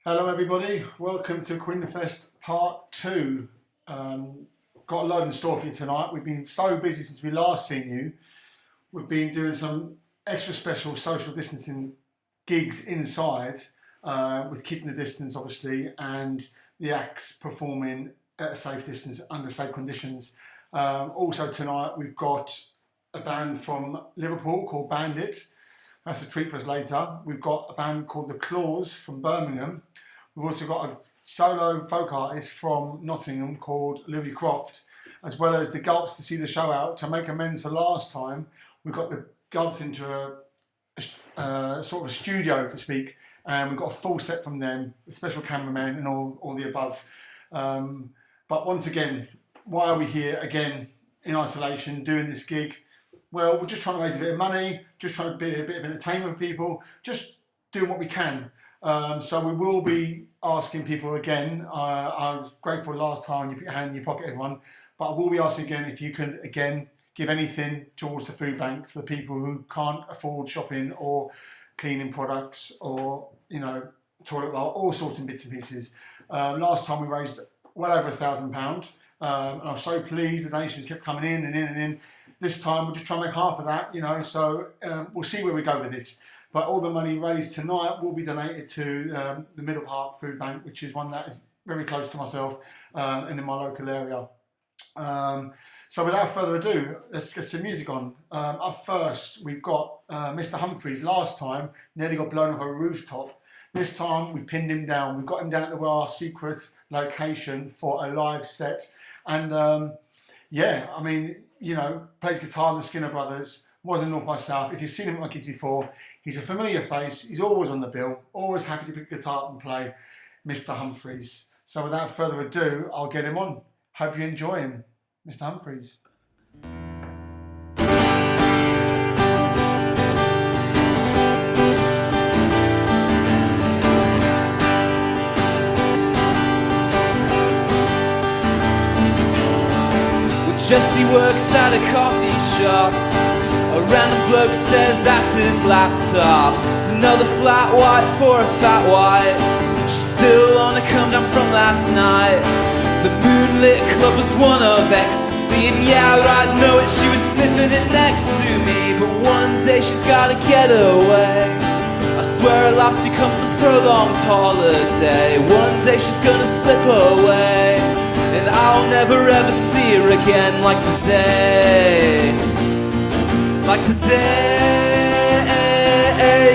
Hello everybody, welcome to Quinnfest Part 2. Got a load in store for you tonight. We've been so busy since we last seen you. We've been doing some extra special social distancing gigs inside with keeping the distance obviously, and the acts performing at a safe distance under safe conditions. Also tonight we've got a band from Liverpool called Bandit. That's a treat for us later. We've got a band called the Cluase from Birmingham. We've also got a solo folk artist from Nottingham called Croft, as well as the Gulps to see the show out. To make amends for last time, we got the Gulps into a sort of a studio, to speak, and we've got a full set from them, with special cameramen and all the above. But once again, why are we here again in isolation doing this gig? Well, we're just trying to raise a bit of money, just trying to be a bit of entertainment for people, just doing what we can. So we will be asking people again. I was grateful last time you put your hand in your pocket, everyone, but I will be asking again if you can, again, give anything towards the food bank for the people who can't afford shopping or cleaning products or, toilet roll, all sorts of bits and pieces. Last time we raised well over £1,000, and I was so pleased the donations kept coming in and in and in. This time we'll just try and make half of that, so we'll see where we go with it. But all the money raised tonight will be donated to the Middle Park Food Bank, which is one that is very close to myself and in my local area. So without further ado, let's get some music on. Up first, we've got Mr. Humphries. Last time, nearly got blown off a rooftop. This time, we've pinned him down. We've got him down to our secret location for a live set. And plays guitar in the Skinner Brothers, was in North by South. If you've seen him at my gigs before, he's a familiar face. He's always on the bill, always happy to pick guitar up and play, Mr. Humphries. So without further ado, I'll get him on. Hope you enjoy him, Mr. Humphries. Jesse works at a coffee shop. A random bloke says that's his laptop. It's another flat white for a fat white. She's still on a come down from last night. The moonlit club was one of ecstasy, and yeah, I'd know it, she was sniffing it next to me. But one day she's gotta get away. I swear her life's become some prolonged holiday. One day she's gonna slip away, and I'll never ever see her again like today. Like today,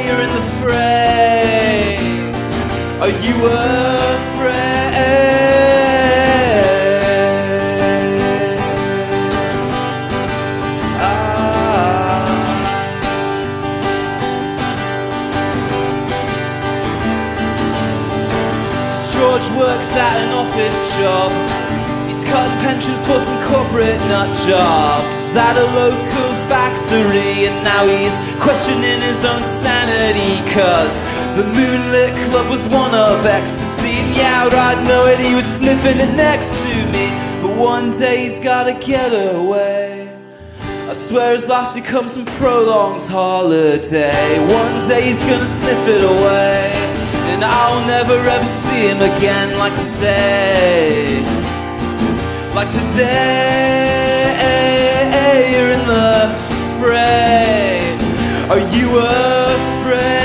you're in the fray. Are you afraid? George works at an office job. Cutting pensions for some corporate nut jobs at a local factory, and now he's questioning his own sanity, cause the moonlit club was one of ecstasy, and yeah, I'd know it, he was sniffing it next to me. But one day he's gotta get away. I swear his life's become some prolonged holiday. One day he's gonna sniff it away, and I'll never ever see him again like today. Like today, you're in the fray. Are you afraid?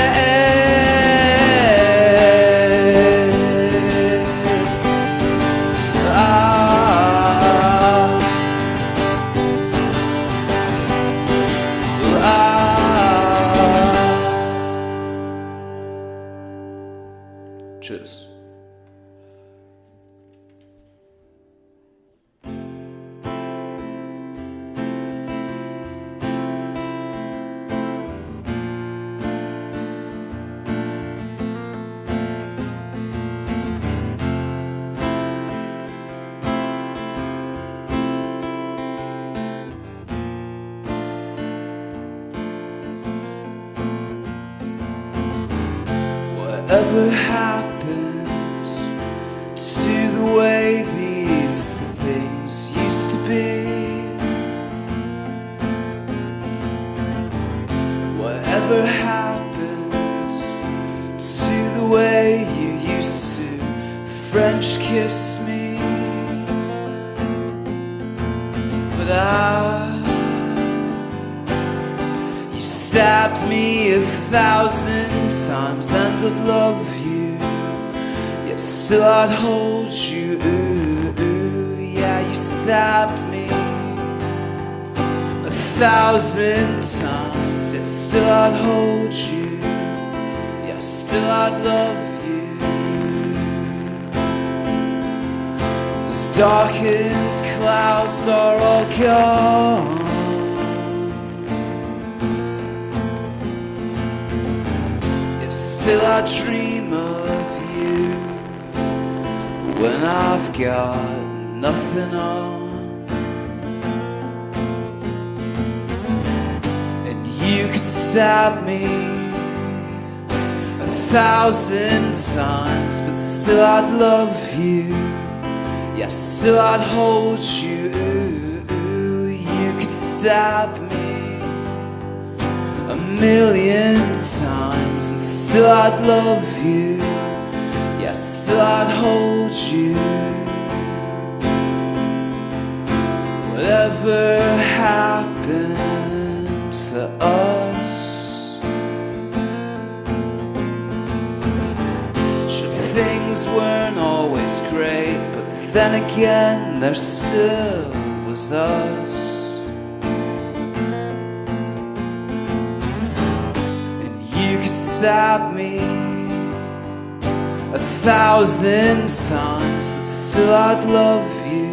Cheers. Whatever happened to the way these things used to be? Whatever happened to the way you used that. You stabbed me 1,000 times and I'd love you, yet still I'd hold you. Yeah, you stabbed me 1,000 times, yet still I'd hold you, yeah, still I'd love you. Those darkened clouds are all gone, yet still I dream of you when I've got nothing on. You could stab me 1,000 times, but still I'd love you, yeah, still I'd hold you. You could stab me 1,000,000 times, and still I'd love you, yeah, still I'd hold you. Whatever happened to us? Sure, things weren't always great, but then again there still was us. And you could stab me 1,000 times, but still I'd love you,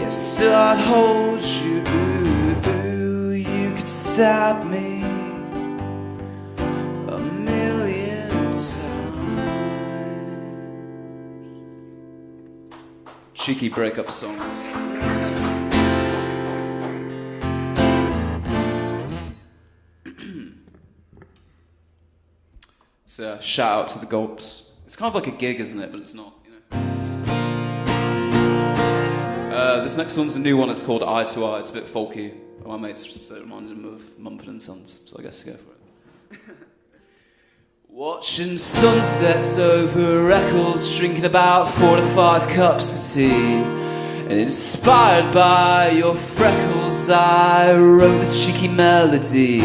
yeah, still I'd hold you. Stab me 1,000,000 times. Cheeky breakup songs. So shout out to the Gulps. It's kind of like a gig, isn't it? But it's not, you know. This next one's a new one. It's called Eye to Eye. It's a bit folky. My mates reminded him of Mumford & Sons, so I guess go for it. Watching sunsets over Eccles, drinking about 4 to 5 cups of tea, and inspired by your freckles, I wrote this cheeky melody.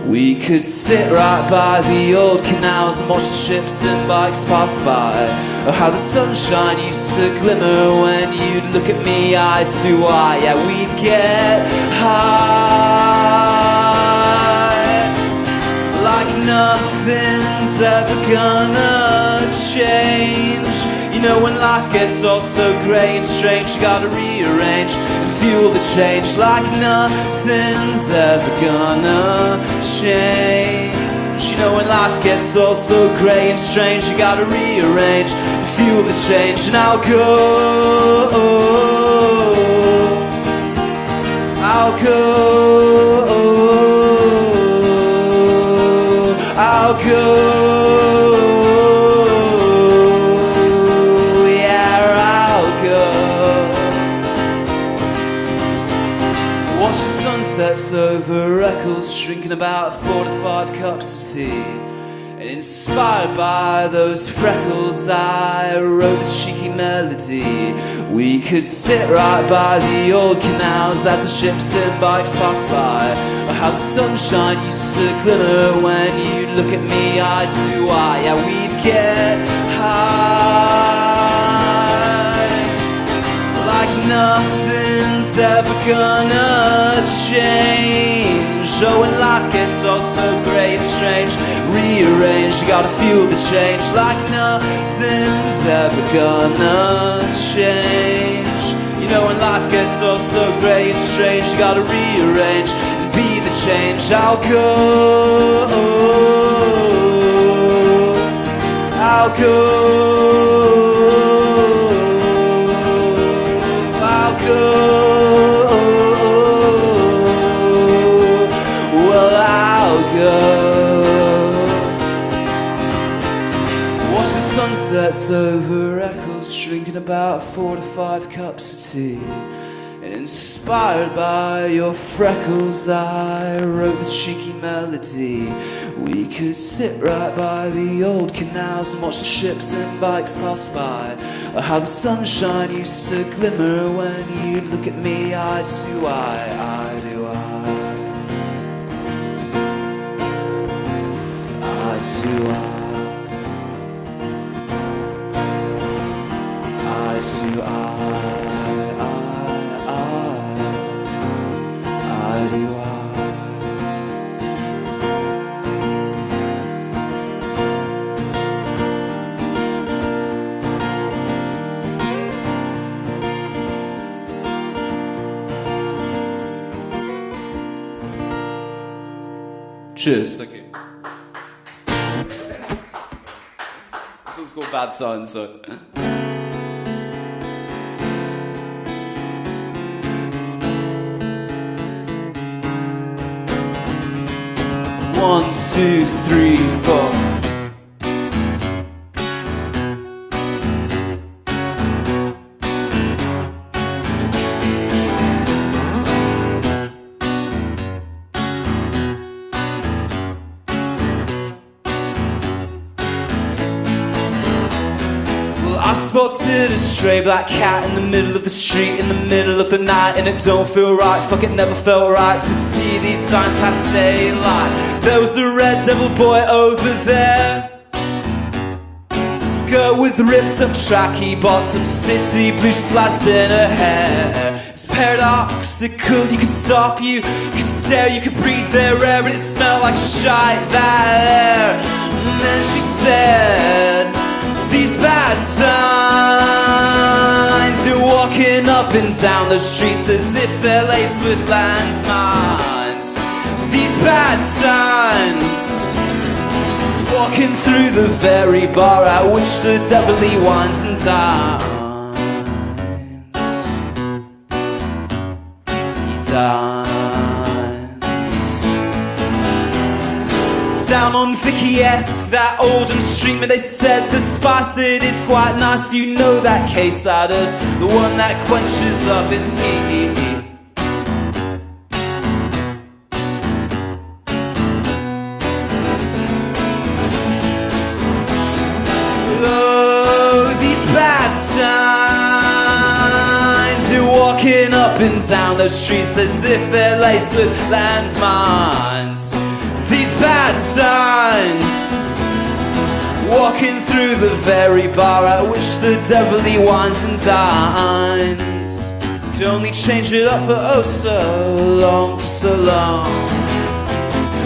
We could sit right by the old canals and watch the ships and bikes pass by. Oh, how the sunshine used to glimmer when you'd look at me eye to eye. Yeah, we'd get high like nothing's ever gonna change. You know, when life gets all so grey and strange, you gotta rearrange and fuel the change like nothing's ever gonna change. You know, when life gets all so grey and strange, you gotta rearrange and fuel the change. And I'll go, I'll go, I'll go. Sunsets over Eccles, drinking about 4 to 5 cups of tea, and inspired by those freckles, I wrote this cheeky melody. We could sit right by the old canals as the ships and bikes pass by. Or how the sunshine used to glimmer when you look at me eye to eye. Yeah, we'd get high like nothing's ever gonna change. So when life gets all so grey and strange, rearrange, you gotta feel the change like nothing's ever gonna change. You know, when life gets all so grey and strange, you gotta rearrange and be the change. I'll go, I'll go, I'll go. Well, I'll go. Watch the sunsets over Eccles, drinking about 4 to 5 cups of tea, and inspired by your freckles, I wrote this cheeky melody. We could sit right by the old canals and watch the ships and bikes pass by. how the sunshine used to glimmer when you'd look at me eye to eye, eye to eye, eye to eye, eye to eye, eye to eye. Cheers, thank you. This one's called Bad Signs, so. 1, 2, 3, 4. I spotted a stray black cat in the middle of the street, in the middle of the night, and it don't feel right, fuck it never felt right to see these signs have to stay alive. There was a red devil boy over there, some girl with ripped up tracky bottoms, city blue slice in her hair. It's paradoxical, you could stop, you could stare, you could breathe their air, but it smelled like shite there. And then she said, these bad signs, you're walking up and down the streets as if they're laced with landmines. These bad signs, walking through the very bar at which the devilly wines and dines. He dines. Down on Vicky-esque, that oldham street, but they said the spice it is quite nice. You know that case adders, the one that quenches up his heat. Oh, these bad signs, you're walking up and down the streets as if they're laced with landmines. These bad signs, walking through the very bar at which the devilly wines and dines. Could only change it up for oh so long, for so long.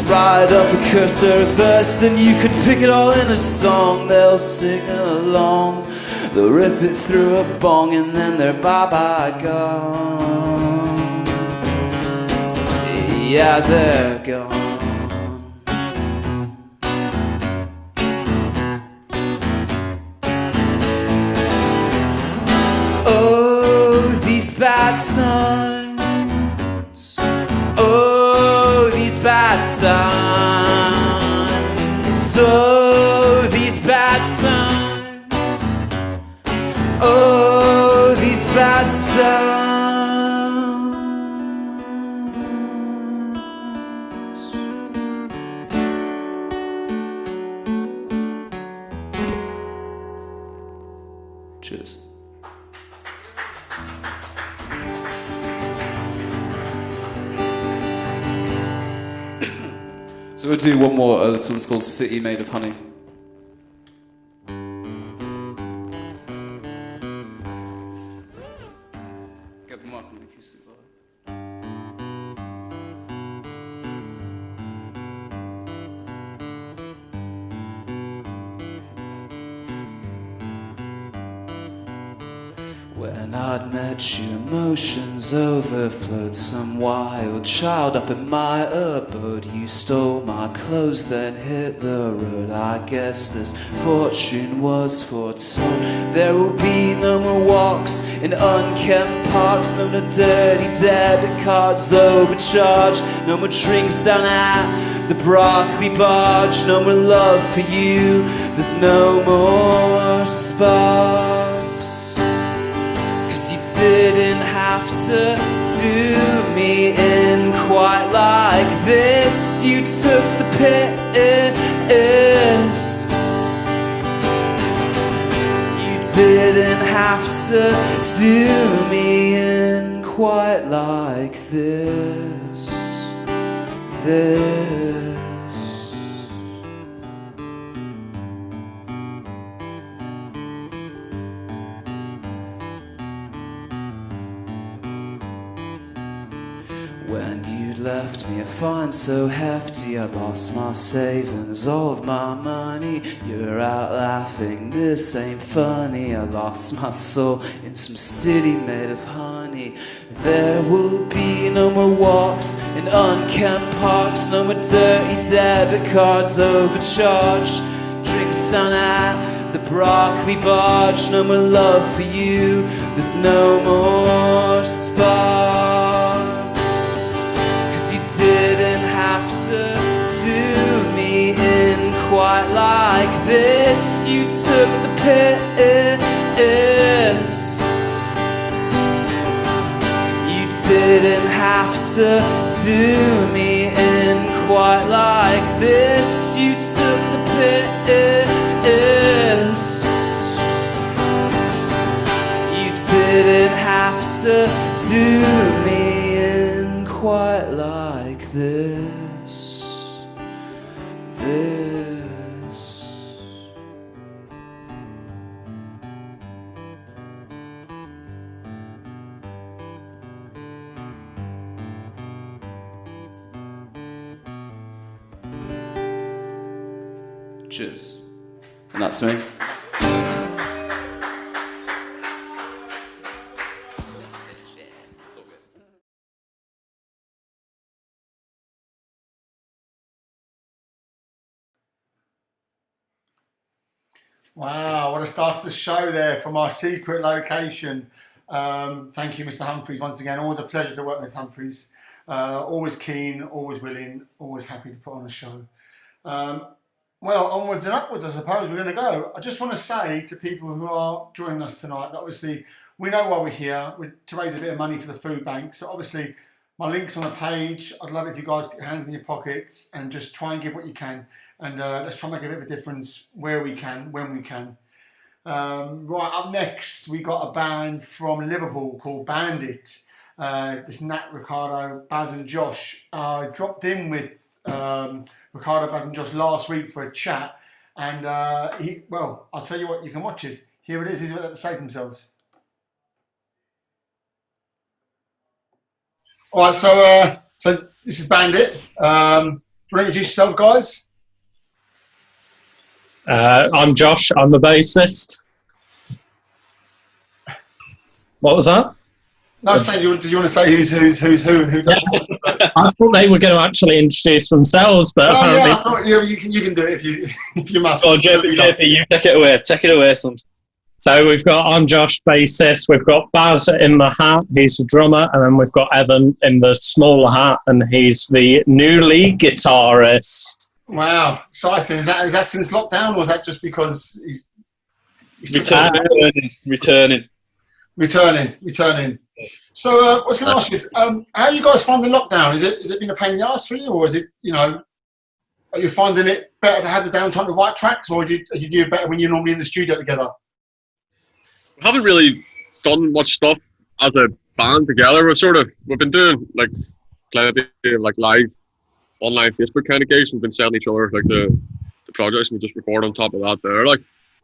Write up a curse or a verse, then you could pick it all in a song. They'll sing along, they'll rip it through a bong, and then they're bye-bye gone. Yeah, they're gone. Oh, these bad signs. Oh, these bad signs. Oh, these bad signs. Oh, these bad signs. Cheers. So we'll do one more. This one's called City Made of Honey. Get the mic on the acoustic bar. When I'd met you, emotions overflowed. Some wild child up in my abode. You stole my clothes, then hit the road. I guess this fortune was foretold. There will be no more walks in unkempt parks. No more dirty debit cards overcharged. No more drinks down at the broccoli barge. No more love for you. There's no more sparks. Didn't have to do me in quite like this. You took the piss. You didn't to do me in quite like this. When you left me, I find so hefty, I lost my savings, all of my money. You're out laughing, this ain't funny. I lost my soul in some city made of honey. There will be no more walks in unkempt parks, no more dirty debit cards overcharged, drinks on at the broccoli barge. No more love for you, there's no more sparks, 'cause you didn't have to do me in quite like this. You took the piss, you didn't have to do me in quite like this. You took the piss, you didn't have to do me in quite like this. Cheers. And that's me. Wow, what a start to the show there from our secret location. Thank you, Mr. Humphries, once again. Always a pleasure to work with Humphries. Always keen, always willing, always happy to put on a show. Well, onwards and upwards, I suppose we're going to go. I just want to say to people who are joining us tonight that obviously we know why we're here, to raise a bit of money for the food bank. So obviously my link's on the page. I'd love it if you guys put your hands in your pockets and just try and give what you can. And let's try and make a bit of a difference where we can, when we can. Right, up next, we got a band from Liverpool called Bandit. This Nat, Ricardo, Baz and Josh. I dropped in with Ricardo, Baz and Josh last week for a chat. And, well, I'll tell you what, you can watch it. Here it is, here's what they have to say themselves. All right, so this is Bandit. Do you want to introduce yourself, guys? I'm Josh, I'm the bassist. What was that? No, I was saying, did you want to say who's who and who doesn't? Yeah. I thought they were going to actually introduce themselves, but apparently... Yeah, I thought you can do it if you must. Oh, JP, you take it away, son. So we've got, I'm Josh, bassist, we've got Baz in the hat, he's the drummer, and then we've got Evan in the smaller hat, and he's the new lead guitarist. Wow, exciting. Is that since lockdown, or is that just because he's returning? So I was going to ask you, how you guys find the lockdown? Is it been a pain in the arse for you, or is it, are you finding it better to have the downtime to write tracks, or do you do it better when you're normally in the studio together? We haven't really done much stuff as a band together. We've been doing plenty of live online Facebook kind of gigs. We've been sending each other the projects, and we just record on top of that there.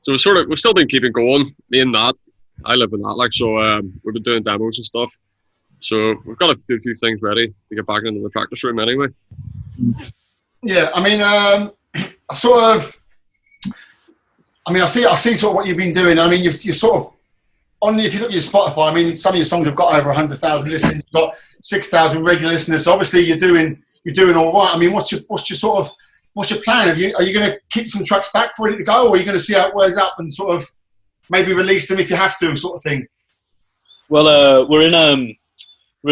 So we've still been keeping going. Me and Nat, I live with that. So we've been doing demos and stuff. So we've got a few things ready to get back into the practice room anyway. Yeah, I mean, I see sort of what you've been doing. I mean, you're sort of if you look at your Spotify, I mean, some of your songs have got over 100,000 listens. You've got 6,000 regular listeners. So obviously, you're doing all right. I mean, what's your plan? Are you going to keep some tracks back for it to go, or are you going to see how it wears up and sort of maybe release them if you have to, sort of thing? Well, we're in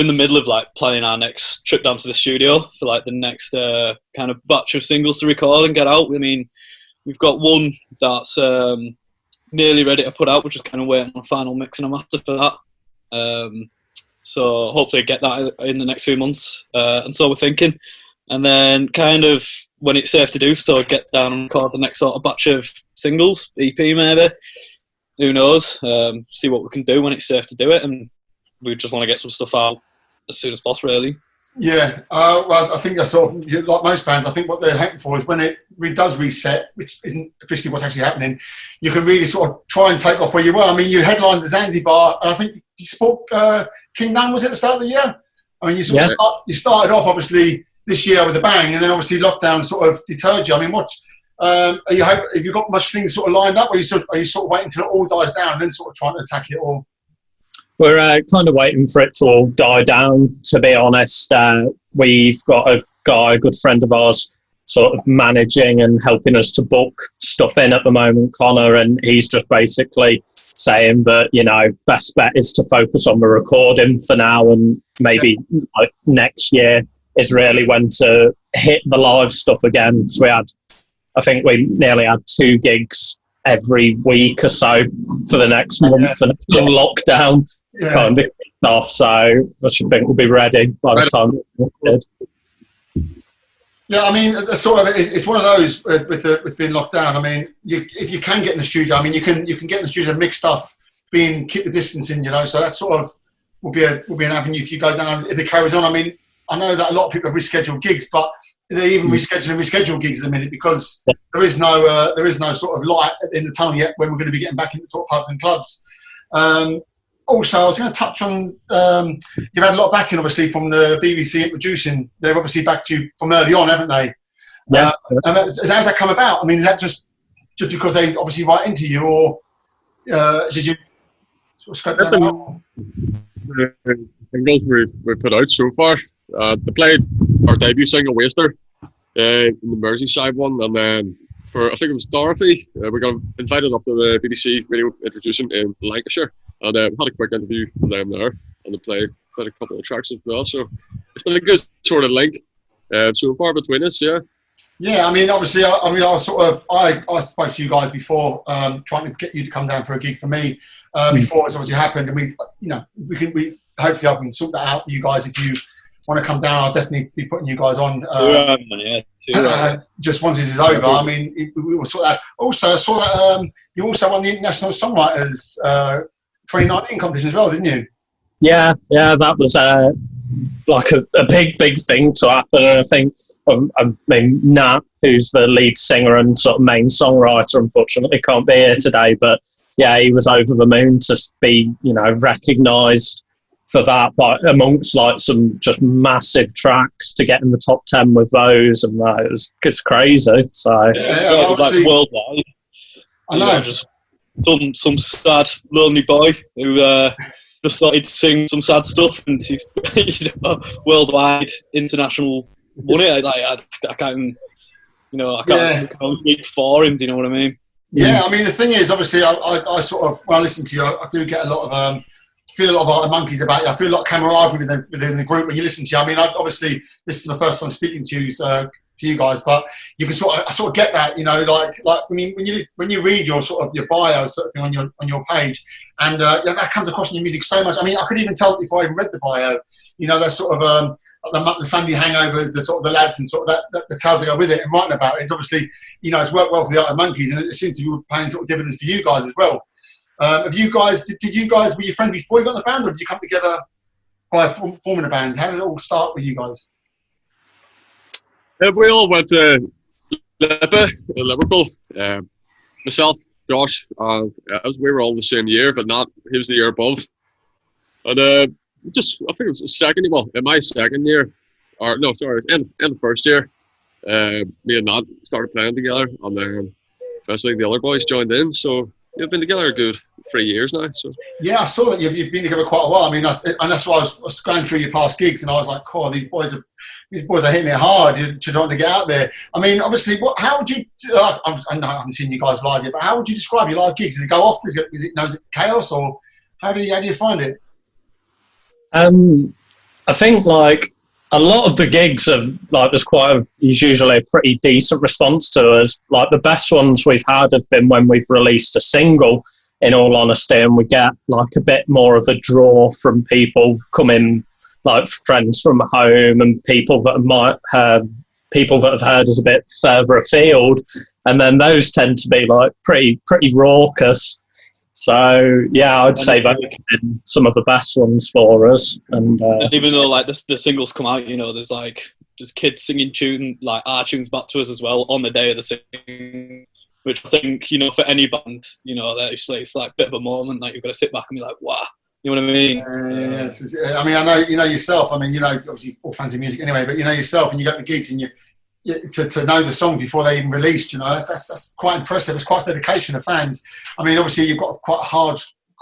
the middle of planning our next trip down to the studio for the next kind of batch of singles to record and get out. I mean, we've got one that's nearly ready to put out. We're just kind of waiting on a final mix and a master for that. So hopefully get that in the next few months. And so we're thinking. And then kind of when it's safe to do so, get down and record the next sort of batch of singles, EP maybe. who knows? See what we can do when it's safe to do it, and we just want to get some stuff out as soon as possible, really. Yeah, well, I think that's sort of, like most bands, I think what they're hoping for is when it does reset, which isn't officially what's actually happening, you can really sort of try and take off where you were. I mean, you headlined the Zanzibar, and I think you spoke King Nun, was it, at the start of the year? I mean, you started off, obviously, this year with a bang, and then obviously lockdown sort of deterred you. I mean, have you got much things sort of lined up, or are you sort of waiting until it all dies down and then sort of trying to attack it all? We're kind of waiting for it to all die down, to be honest. We've got a good friend of ours, sort of managing and helping us to book stuff in at the moment, Connor, and he's just basically saying that, best bet is to focus on the recording for now, and maybe like next year is really when to hit the live stuff again. So I think we nearly had 2 gigs every week or so for the next month, and it's still lockdown kind of kicked off, so I should think we'll be ready by the time it's good. Yeah, I mean, it's one of those with being locked down. I mean, if you can get in the studio, I mean, you can get in the studio and mix stuff, keep the distancing, so that sort of will be an avenue if you go down, if it carries on. I mean, I know that a lot of people have rescheduled gigs, but they're even reschedule gigs at the minute because there is no sort of light in the tunnel yet when we're going to be getting back into sort of pubs and clubs. Also, I was going to touch on, you've had a lot of backing, obviously, from the BBC introducing. They've obviously backed you from early on, haven't they? Yeah. And how's that come about? I mean, is that just because they obviously write into you, or did you sort of scope that out? The singles we put out so far, they played our debut single, Waster, in the Merseyside one, and then I think it was Dorothy, we got invited up to the BBC radio introduction in Lancashire, and had a quick interview with them there, and they played a couple of tracks as well, so it's been a good sort of link so far between us, yeah. Yeah, I mean, obviously, I spoke to you guys before, trying to get you to come down for a gig for me before it's obviously happened, and we hopefully I can sort that out with you guys. If you want to come down, I'll definitely be putting you guys on. Just once this is over, I mean, we will sort that. Also, I saw that you also won the International Songwriters 2019 competition as well, didn't you? Yeah, that was like a big thing to happen. And I think, Nat, who's the lead singer and sort of main songwriter, unfortunately can't be here today, but yeah, he was over the moon to be, recognised for that, but amongst like some just massive tracks to get in the top 10 with those, and it was just crazy. So like worldwide, I know, just some sad lonely boy who just started to sing some sad stuff, and he's worldwide international money. I can't speak for him. Do you know what I mean? Yeah, I mean the thing is, obviously, I sort of, when I listen to you, I do get a lot of feel a lot of monkeys about you. I feel a lot of camaraderie within the group when you listen to you. I mean, obviously this is the first time speaking to you guys, but you can sort of get that, like when you read your sort of your bio sort of thing on your page, and that comes across in your music so much. I mean, I could even tell it before I even read the bio. That sort of the Sunday hangovers, the sort of the lads, and sort of that the tales that go with it, and writing about it. It's obviously it's worked well for the Art of Monkeys, and it seems to be paying sort of dividends for you guys as well. Were you friends before you got in the band, or did you come together by forming a band? How did it all start with you guys? We all went to Liverpool. Myself, Josh, and we were all the same year, but he was the year above. And I think it was the second year, in my second year, it was in the first year, me and Nat started playing together, and then eventually the other boys joined in, so we've been together a good 3 years now. So yeah, I saw that you've been together quite a while. I mean, and that's why I was going through your past gigs, and I was like, "Cool, these boys are hitting it hard. You're trying to get out there." I mean, obviously, how would you? I haven't seen you guys live yet, but how would you describe your live gigs? Does it go off? Is it chaos, or how do you find it? I think like a lot of the gigs there's usually a pretty decent response to us. Like the best ones we've had have been when we've released a single, in all honesty, and we get like a bit more of a draw from people coming, like friends from home and people that have heard us a bit further afield, and then those tend to be like pretty raucous. So yeah, I'd say that have been some of the best ones for us. And even though like the singles come out, there's kids singing our tunes back to us as well on the day of the sing, which I think for any band, that it's like a bit of a moment that you've got to sit back and be like, wow, you know what I mean? I mean, I know yourself. I mean, obviously all fans of music anyway, but yourself, and you go to gigs and you to know the song before they even released, that's quite impressive. It's quite dedication of fans. I mean, obviously you've got quite a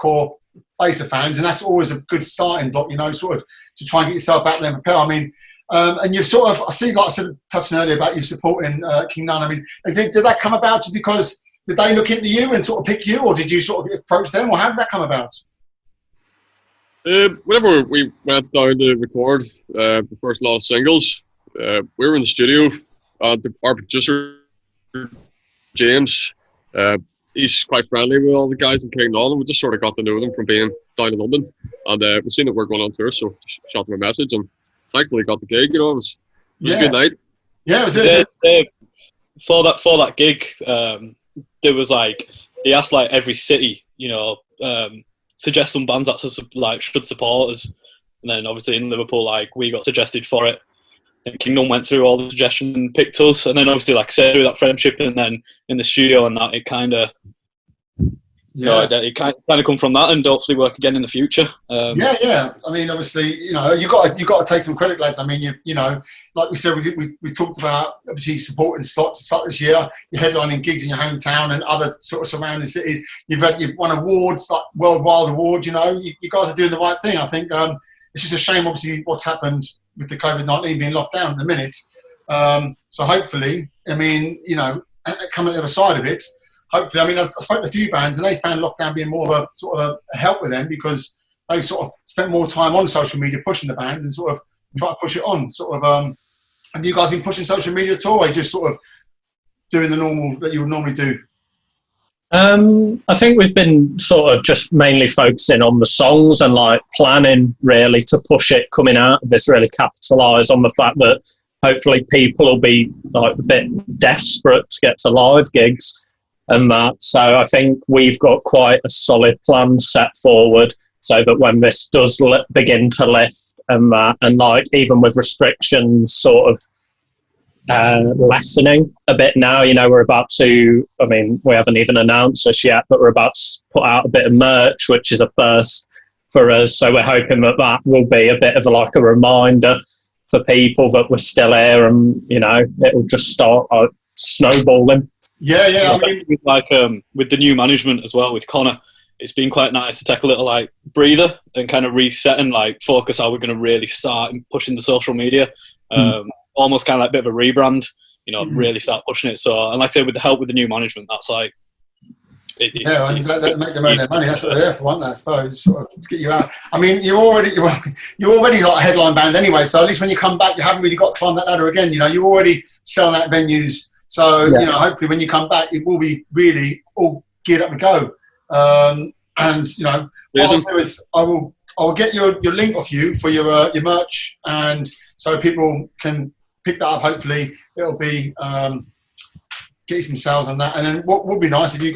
hardcore base of fans, and that's always a good starting block, sort of to try and get yourself out there and prepare. I mean, and you've sort of, I see, like I said, touching earlier about you supporting King Nun. I mean, did that come about just because did they look into you and sort of pick you, or did you sort of approach them, or how did that come about? Whenever we went down to record the first lot of singles, we were in the studio. Our producer, James, he's quite friendly with all the guys in King Nun, and we just sort of got to know them from being down in London. And we seen that we're going on tour, so shot them a message, and thankfully got the gig. It was a good night. Yeah, it was. For that gig, there was he asked every city, suggest some bands that should support us, and then obviously in Liverpool, we got suggested for it. And Kingdom went through all the suggestions and picked us, and then obviously, like I said, through that friendship, and then in the studio and that, it kind of, it kind of come from that, and hopefully work again in the future. I mean, obviously, you got to take some credit, lads. I mean, like we said, we talked about obviously supporting slots to start this year. You're headlining gigs in your hometown and other sort of surrounding cities. You've won awards like Worldwide Awards. You guys are doing the right thing. I think it's just a shame, obviously, what's happened with the COVID-19 being locked down at the minute. So hopefully, I mean, coming the other side of it, hopefully, I mean, I spoke to a few bands and they found lockdown being more of a sort of a help with them because they sort of spent more time on social media pushing the band and sort of try to push it on. Sort of, have you guys been pushing social media at all, or just sort of doing the normal that you would normally do? I think we've been sort of just mainly focusing on the songs and planning really to push it coming out of this, really capitalise on the fact that hopefully people will be a bit desperate to get to live gigs and that. So I think we've got quite a solid plan set forward so that when this does begin to lift and that, and even with restrictions sort of lessening a bit now, we're about to, I mean, we haven't even announced this yet, but we're about to put out a bit of merch, which is a first for us. So we're hoping that will be a bit of a reminder for people that we're still here, and, it'll just start snowballing. Yeah. I mean, with the new management as well, with Connor, it's been quite nice to take a little breather and kind of reset and focus how we're going to really start pushing the social media. Almost kind of a bit of a rebrand, really start pushing it. So, and like I say, with the help with the new management, that's let them earn their money. That's what they're there for, aren't they? I suppose, sort of to get you out. I mean, you're already a headline band anyway. So at least when you come back, you haven't really got to climb that ladder again. You're already selling out venues. So hopefully when you come back, it will be really all geared up to go. And what I'll do is I will get your link off you for your merch, and so people can pick that up. Hopefully it'll be get you some sales on that. And then what would be nice if you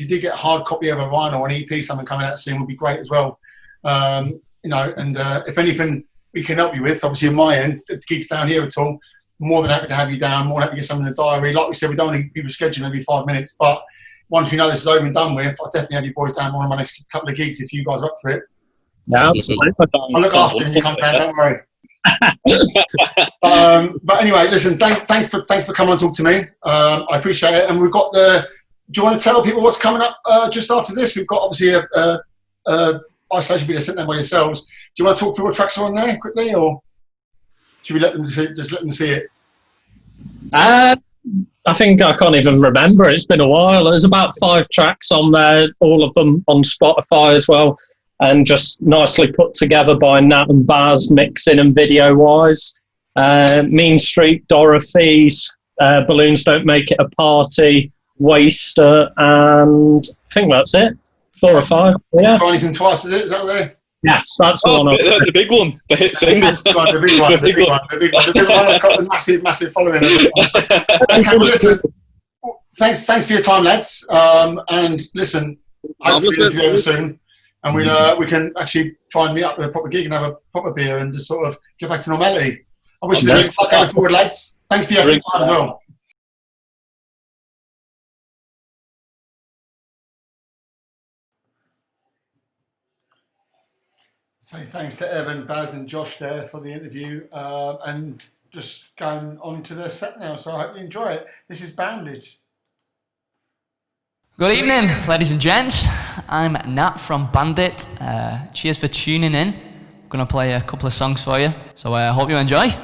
did get a hard copy of a vinyl or an EP, something coming out soon, would be great as well. And if anything we can help you with, obviously on my end, the gigs down here at all, more than happy to have you down, more than happy to get something in the diary. Like we said, we don't want to be rescheduling every 5 minutes, but once we know this is over and done with, I'll definitely have you boys down one of my next couple of gigs if you guys are up for it. Yeah, absolutely. I'll look after you when you come down, don't worry. But anyway, listen, thanks for coming and talk to me. I appreciate it. And we've got do you want to tell people what's coming up just after this? We've got obviously a isolation video sent there by yourselves. Do you want to talk through what tracks are on there quickly, or should we let them see it? I think I can't even remember. It's been a while. There's about 5 tracks on there, all of them on Spotify as well, and just nicely put together by Nat and Baz, mixing and video-wise. Mean Street, Dorothy's, Balloons Don't Make It a Party, Waster, and I think that's it. 4 or 5, yeah. Try Anything Twice, is that there? Yes, that's the one. The big one, the hit single. The big one. I've got the massive following. Okay, well, listen, thanks for your time, lads. And listen, hopefully Marvellous, this will be over soon. And we can actually try and meet up with a proper gig and have a proper beer and just sort of get back to normality. I wish you the best luck going forward, lads. Thanks for your time as well. So thanks to Evan, Baz and Josh there for the interview, and just going on to the set now, so I hope you enjoy it. This is Bandit. Good evening, ladies and gents. I'm Nat from Bandit. Cheers for tuning in. I'm going to play a couple of songs for you, so I hope you enjoy.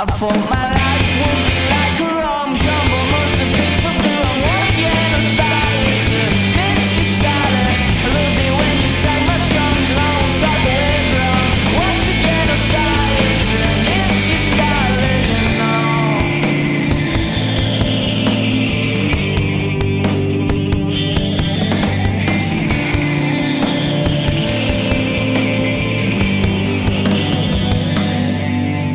I thought my life would be like a rom-com, but must have picked up the wrong one again. I'm starting to miss you, Scarlet. I loved it when you sang my songs and I always got the words wrong. Once again I'm starting to miss you, Scarlet, you know.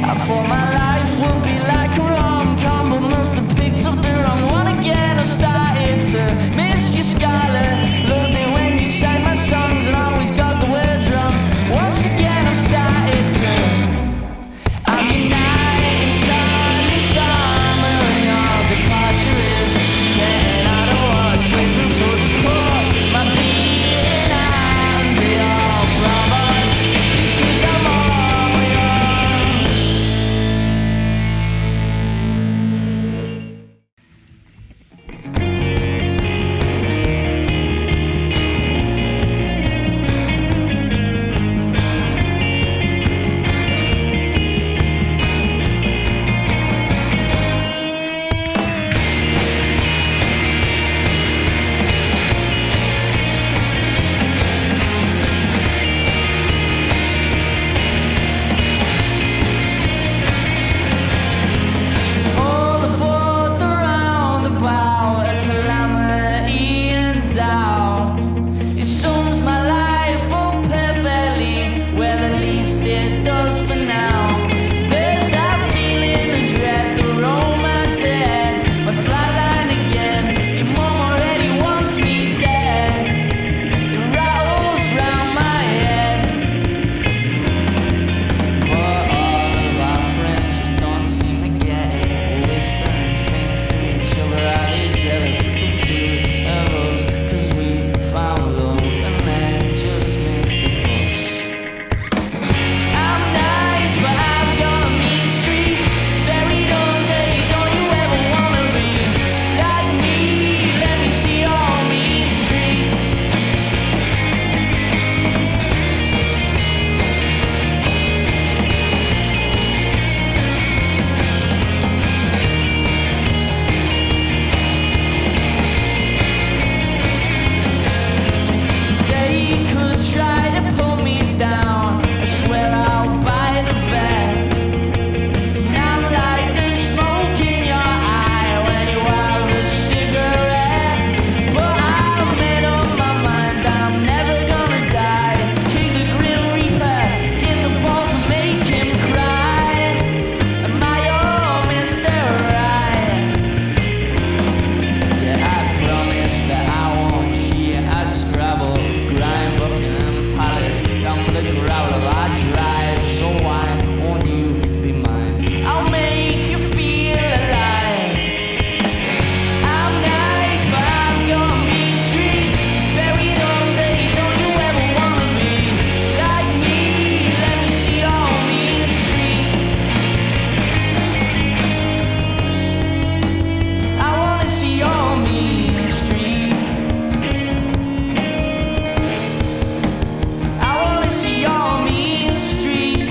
I thought my life would be like a rom-com, but must have picked up the wrong one again. I started to miss you, Scarlet. Loved it when you sang my songs and I always got the words wrong. Once again I'm starting to I'm united on this storm, and your departure is getting out of what's waiting. So just put my being and be all from us, because I'm all yours. All aboard the roundabout, a calamity and doubt. It sums my life up perfectly, well at least it does for now. There's that feeling of dread, the romance ahead, my flatline again. Your mom already wants me dead. It rattles round my head. But all of our friends just don't seem to get it. Whispering things to each other, are they jealous? The two of us, 'cause we found love and then just missed the bus. I'm nice, but I've got a mean streak. Buried under, don't you ever wanna be like me? Let me see your mean streak. They could try to pull me down, I swear I'll buy the vet. And I'm like the smoke in your eye when you have a cigarette. But I've made up my mind, I'm never gonna die. King the Grim Reaper, in the balls to make him cry. Am I your Mr. Right? Yeah, I promise that I won't cheat. I Scrabble, grind Buckingham Palace, down for the growler I drive. So why won't you be mine? I'll make you feel alive. I'm nice, but I've got a mean streak. Buried under, don't you ever wanna be like me? Let me see your mean streak. I wanna see your mean streak. I wanna see your mean streak.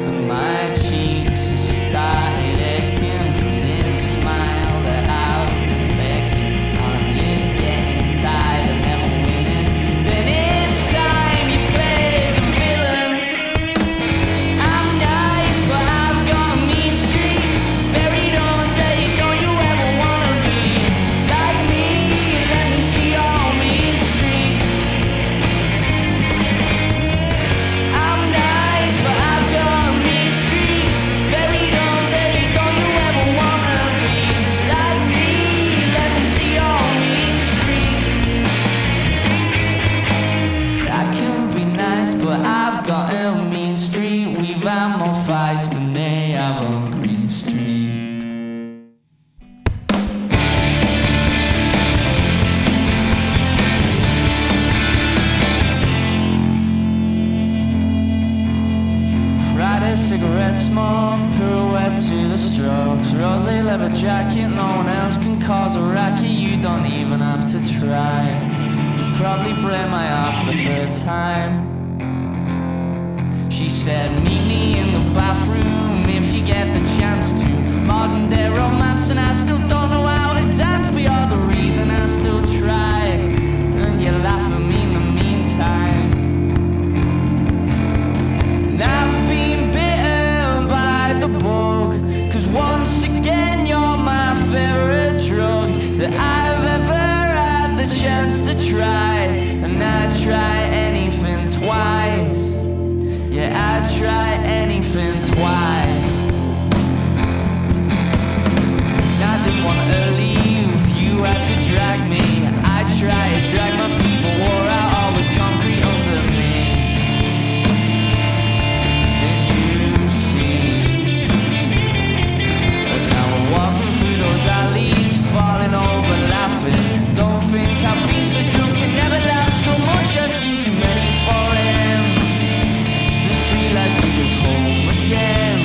And my cheeks have started aching from this smile that I've been faking. I'm getting tired of never winning. Then it's time you played the villain. I'm nice, but I've got a mean streak. Buried under, don't you ever wanna be like me? Let me see your mean streak. I'm nice, but I've got a mean streak. Buried under, don't you ever wanna be like me? Let me see your mean streak. I can be nice, but I've got a mean streak. We've had more fights than they have on Green Street. Friday cigarette smoke, pirouette to the strokes. Rose leather jacket, no one else can cause a racket. You don't even have to try. You probably break my heart for the third time. She said, meet me in the bathroom if you get the chance to. Modern day romance, and I still don't know how to dance, but you're the reason I still try. And you laugh at me in the meantime. And I've been bitten by the bug, 'cause once again you're my favorite drug that I've ever had the chance to try. And I'd try anything twice. Yeah, I'd try anything twice. I didn't want to leave, you had to drag me. I tried to drag my feet, but wore out all the concrete under me. Didn't you see? And now we're walking through those alleys, falling over, laughing. Don't think I've been so drunk and never laughed so much. I've seen too many foreigns. The street lights lead us home again.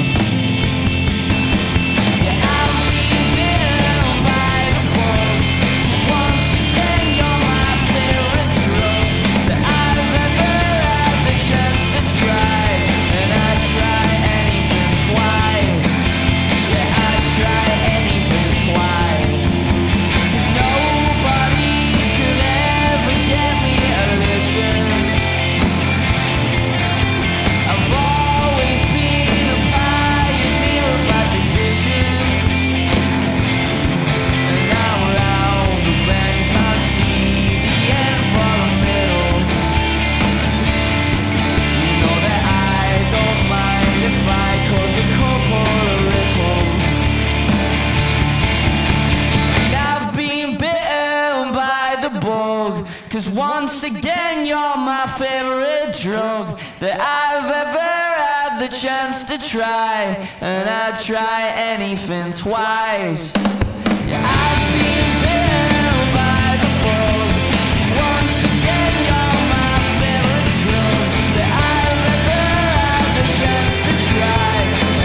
Yeah, I've been bitten by the bug, 'cause once again you're my favorite drug that I've ever had the chance to try. And I'd try anything twice. Yeah, I'd try anything twice. 'Cause nobody could ever get me to listen. I've always been a pioneer about decisions. And now round the bend, can't see the end for the middle. You know that I don't mind if I cause a couple of ripples. And I've been bitten by the bug, 'cause once again you're my favorite drug that I've ever had the chance to try. And I'd try anything twice. Yeah, I've been bitten by the bug, 'cause once again you're my favorite drug that I've ever had the chance to try.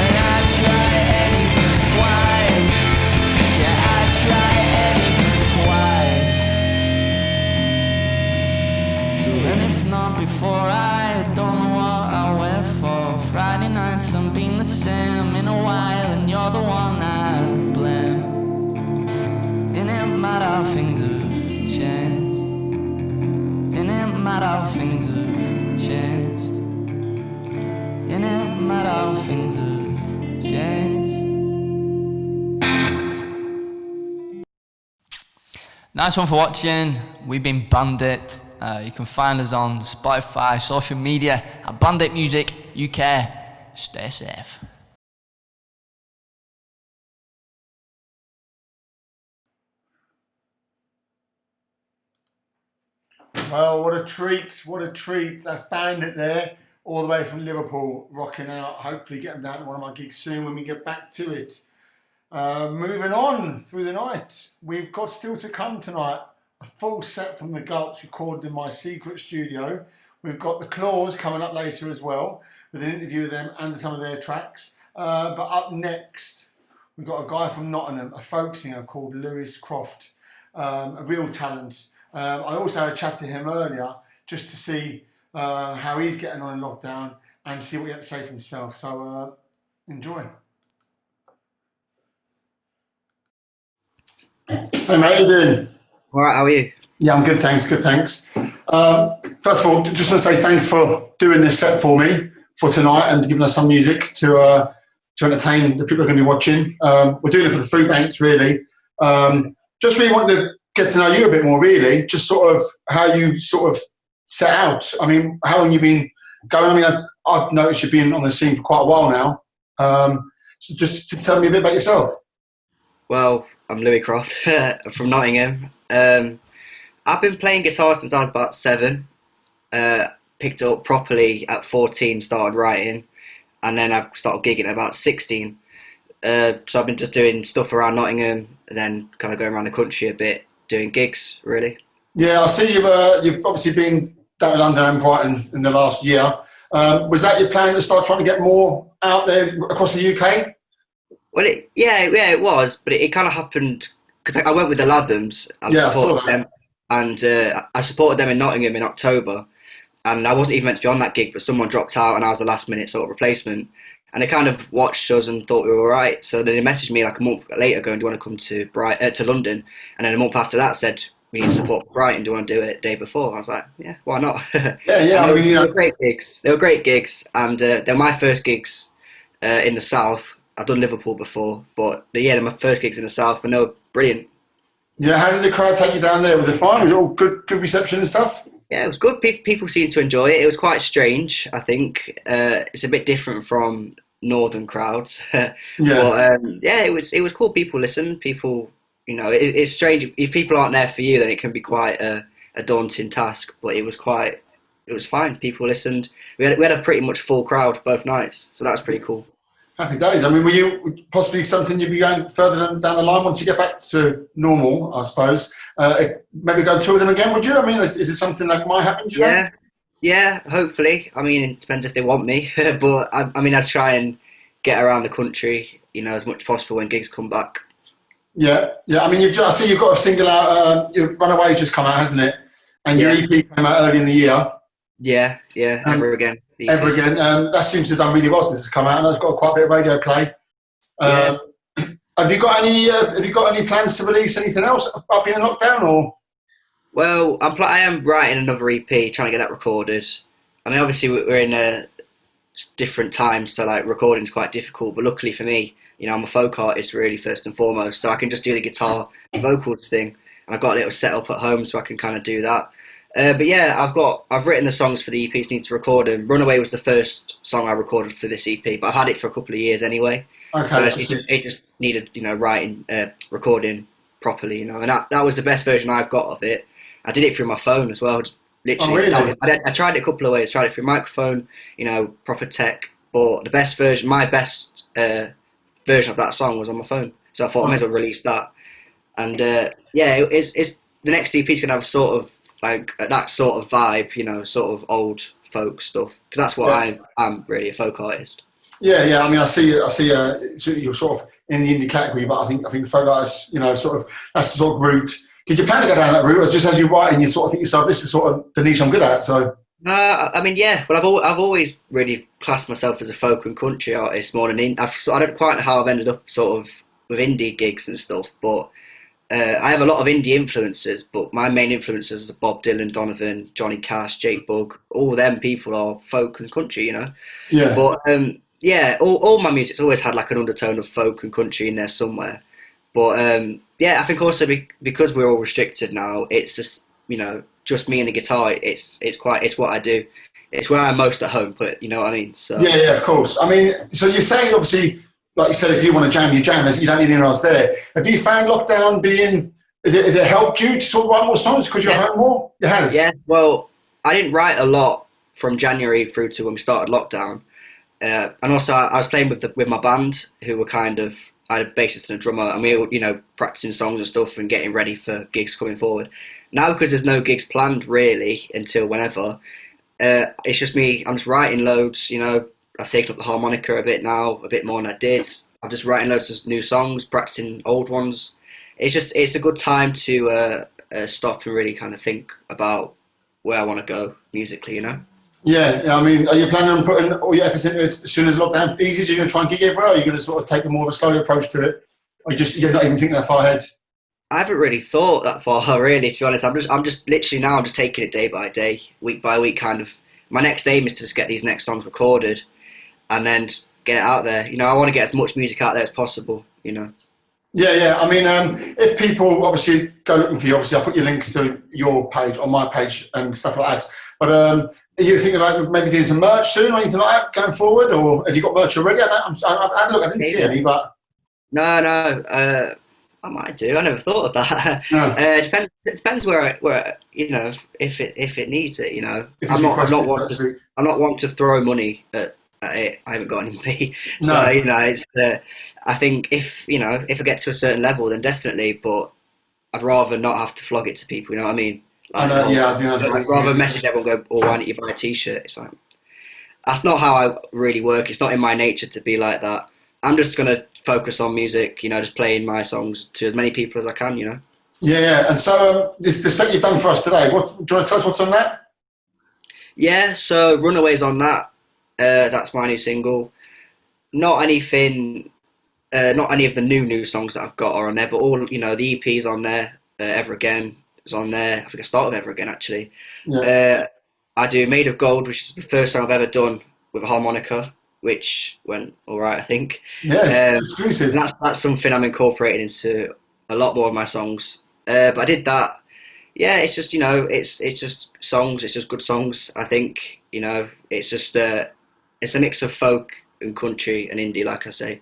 And I'd try anything twice. Yeah, I'd try anything twice. So and if not before, I don't know what I wait for. Friday nights I'm been the same in a while, and you're the one I blame. It ain't matter how things have changed. It ain't matter how things have changed. It ain't matter how things have changed. Nice one for watching. We've been Bandit. You can find us on Spotify, social media at Bandit Music UK. Stay safe. Well, what a treat, what a treat. That's Bandit there, all the way from Liverpool, rocking out. Hopefully get them down to one of my gigs soon when we get back to it. Moving on through the night, we've got still to come tonight. A full set from the Gulps recorded in my secret studio. We've got the Cluase coming up later as well, with an interview with them and some of their tracks. But up next, we've got a guy from Nottingham, a folk singer called Croft, a real talent. I also had a chat to him earlier just to see how he's getting on in lockdown and see what he had to say for himself. So enjoy. Hey mate, how you doing? All right, how are you? Yeah, I'm good, thanks. Good, thanks. First of all, just want to say thanks for doing this set for me for tonight and giving us some music to entertain the people who are going to be watching. We're doing it for the food banks, really. Just really wanted to get to know you a bit more, really. Just sort of how you sort of set out. I mean, how long you been going? I mean, I've noticed you've been on the scene for quite a while now. So just to tell me a bit about yourself. Well, I'm Louis Croft from Nottingham. I've been playing guitar since I was about 7. Picked it up properly at 14, started writing, and then I've started gigging at about 16. So I've been just doing stuff around Nottingham and then kind of going around the country a bit, doing gigs, really. Yeah, I see you've obviously been down in London and Brighton in the last year. Was that your plan to start trying to get more out there across the UK? Well, it was, but it kind of happened because I went with the Lathams. I supported them in Nottingham in October, and I wasn't even meant to be on that gig, but someone dropped out, and I was a last-minute sort of replacement. and they kind of watched us and thought we were all right. So then they messaged me like a month later going, do you want to come to London? And then a month after that said, we need support for Brighton, do you want to do it the day before? I was like, yeah, why not? They were great gigs. They were great gigs, and they're my first gigs in the South. I've done Liverpool before, but they're my first gigs in the South, and they were brilliant. Yeah, how did the crowd take you down there? Was it fine? Was it all good reception and stuff? Yeah, it was good. People seemed to enjoy it. It was quite strange, I think. It's a bit different from northern crowds. But it was cool. People listened. People, it's strange. If people aren't there for you, then it can be quite a daunting task. But it was fine. People listened. We had a pretty much full crowd both nights, so that was pretty cool. Happy days. I mean, were you possibly something you'd be going further down the line once you get back to normal, I suppose? Maybe go and tour them again, would you? I mean, is it something that might happen, do you know? Yeah, hopefully. I mean, it depends if they want me. But, I'd try and get around the country, as much as possible when gigs come back. Yeah. I mean, I see you've got a single out, your Runaway's just come out, hasn't it? And your EP came out early in the year. Yeah, Ever Again. Ever Again. That seems to have done really well since it's come out, and it's got quite a bit of radio play. Have you got any plans to release anything else up in lockdown, or? Well, I am writing another EP, trying to get that recorded. I mean, obviously we're in a different time, so like recording's quite difficult. But luckily for me, I'm a folk artist really first and foremost, so I can just do the guitar and vocals thing. And I've got a little setup at home, so I can kind of do that. But yeah, I've written the songs for the EP, so need to record them. Runaway was the first song I recorded for this EP, but I've had it for a couple of years anyway. Okay. So it just needed, writing, recording properly, and that was the best version I've got of it. I did it through my phone as well, just literally. Oh, really? I tried it a couple of ways. Tried it through microphone, proper tech, but the best version, my best version of that song was on my phone. So I thought I may as well release that. And it's the next EP is gonna have sort of like that sort of vibe, sort of old folk stuff, because that's what I'm really a folk artist. Yeah. I mean, I see. You're sort of in the indie category, but I think folk artists, sort of that's the sort of route. Did you plan to go down that route, or just as you write and you sort of think yourself, this is sort of the niche I'm good at? So. I mean, yeah. Well, I've always really classed myself as a folk and country artist more than I don't quite know how I've ended up sort of with indie gigs and stuff, but. I have a lot of indie influences, but my main influences are Bob Dylan, Donovan, Johnny Cash, Jake Bugg. All them people are folk and country, Yeah. But all my music's always had like an undertone of folk and country in there somewhere. But I think also because we're all restricted now, it's just just me and the guitar. It's what I do. It's where I'm most at home. But you know what I mean. So yeah, of course. I mean, so you're saying obviously. Like you said, if you want to jam, you jam. You don't need anyone else there. Have you found lockdown has it helped you to sort of write more songs because you're home more? It has. Yeah, well, I didn't write a lot from January through to when we started lockdown. And also I was playing with my band, who were I had a bassist and a drummer, and we were, practicing songs and stuff and getting ready for gigs coming forward. Now, because there's no gigs planned really until whenever, it's just me. I'm just writing loads, I've taken up the harmonica a bit now, a bit more than I did. I'm just writing loads of new songs, practicing old ones. It's a good time to stop and really kind of think about where I want to go musically, Yeah, I mean, are you planning on putting all your efforts into it as soon as lockdown eases? Are you going to try and gig everywhere, or are you going to sort of take a more of a slow approach to it? Or you're not even thinking that far ahead? I haven't really thought that far, really, to be honest. I'm just literally now, I'm just taking it day by day, week by week, kind of. My next aim is to just get these next songs recorded and then get it out there. I want to get as much music out there as possible, Yeah. I mean, if people obviously go looking for you, obviously I'll put your links to your page on my page and stuff like that. But are you thinking about maybe doing some merch soon or anything like that going forward? Or have you got merch already? I didn't see any, but... No. I might do. I never thought of that. No. It depends where if it needs it. I'm not one to throw money at it. I haven't got any money, so it's. I think if I get to a certain level, then definitely. But I'd rather not have to flog it to people. You know what I mean? Like, I do know. I'd rather message everyone, go, "Oh, why don't you buy a T-shirt?" It's like that's not how I really work. It's not in my nature to be like that. I'm just gonna focus on music, just playing my songs to as many people as I can, Yeah. And so the set you've done for us today, do you want to tell us what's on that? Yeah, so Runaway's on that. That's my new single. not anything, not any of the new songs that I've got are on there, but all the EP's on there. Ever Again is on there. I think I started with Ever Again actually. Yeah. I do Made of Gold, which is the first song I've ever done with a harmonica, which went all right, I think. Yes, exclusive. And that's something I'm incorporating into a lot more of my songs. But I did that. Yeah, it's just it's just songs. It's just good songs. I think it's just it's a mix of folk and country and indie, like I say.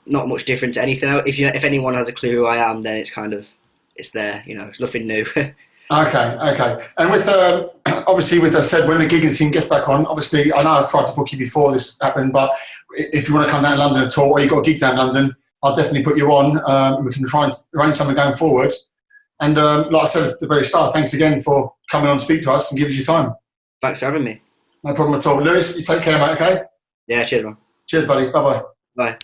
Not much different to anything else. If anyone has a clue who I am, then it's there. It's nothing new. Okay. And with obviously with I said when the gigging scene gets back on, obviously I know I've tried to book you before this happened, but if you want to come down to London at all, or you got a gig down in London, I'll definitely put you on. And we can try and arrange something going forward. And like I said at the very start, thanks again for coming on to speak to us and give us your time. Thanks for having me. No problem at all. Lewis, you take care, mate. Okay. Yeah, cheers, man. Cheers, buddy. Bye-bye. Bye.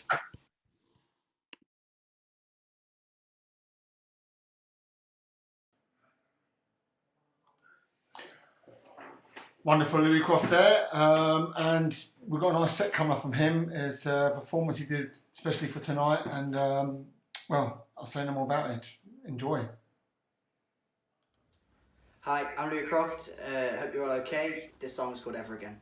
Wonderful Louis Croft there, and we've got a nice set coming up from him. His performance he did especially for tonight, and well, I'll say no more about it. Enjoy. Hi, I'm Louis Croft. Hope you're all okay. This song's called Ever Again.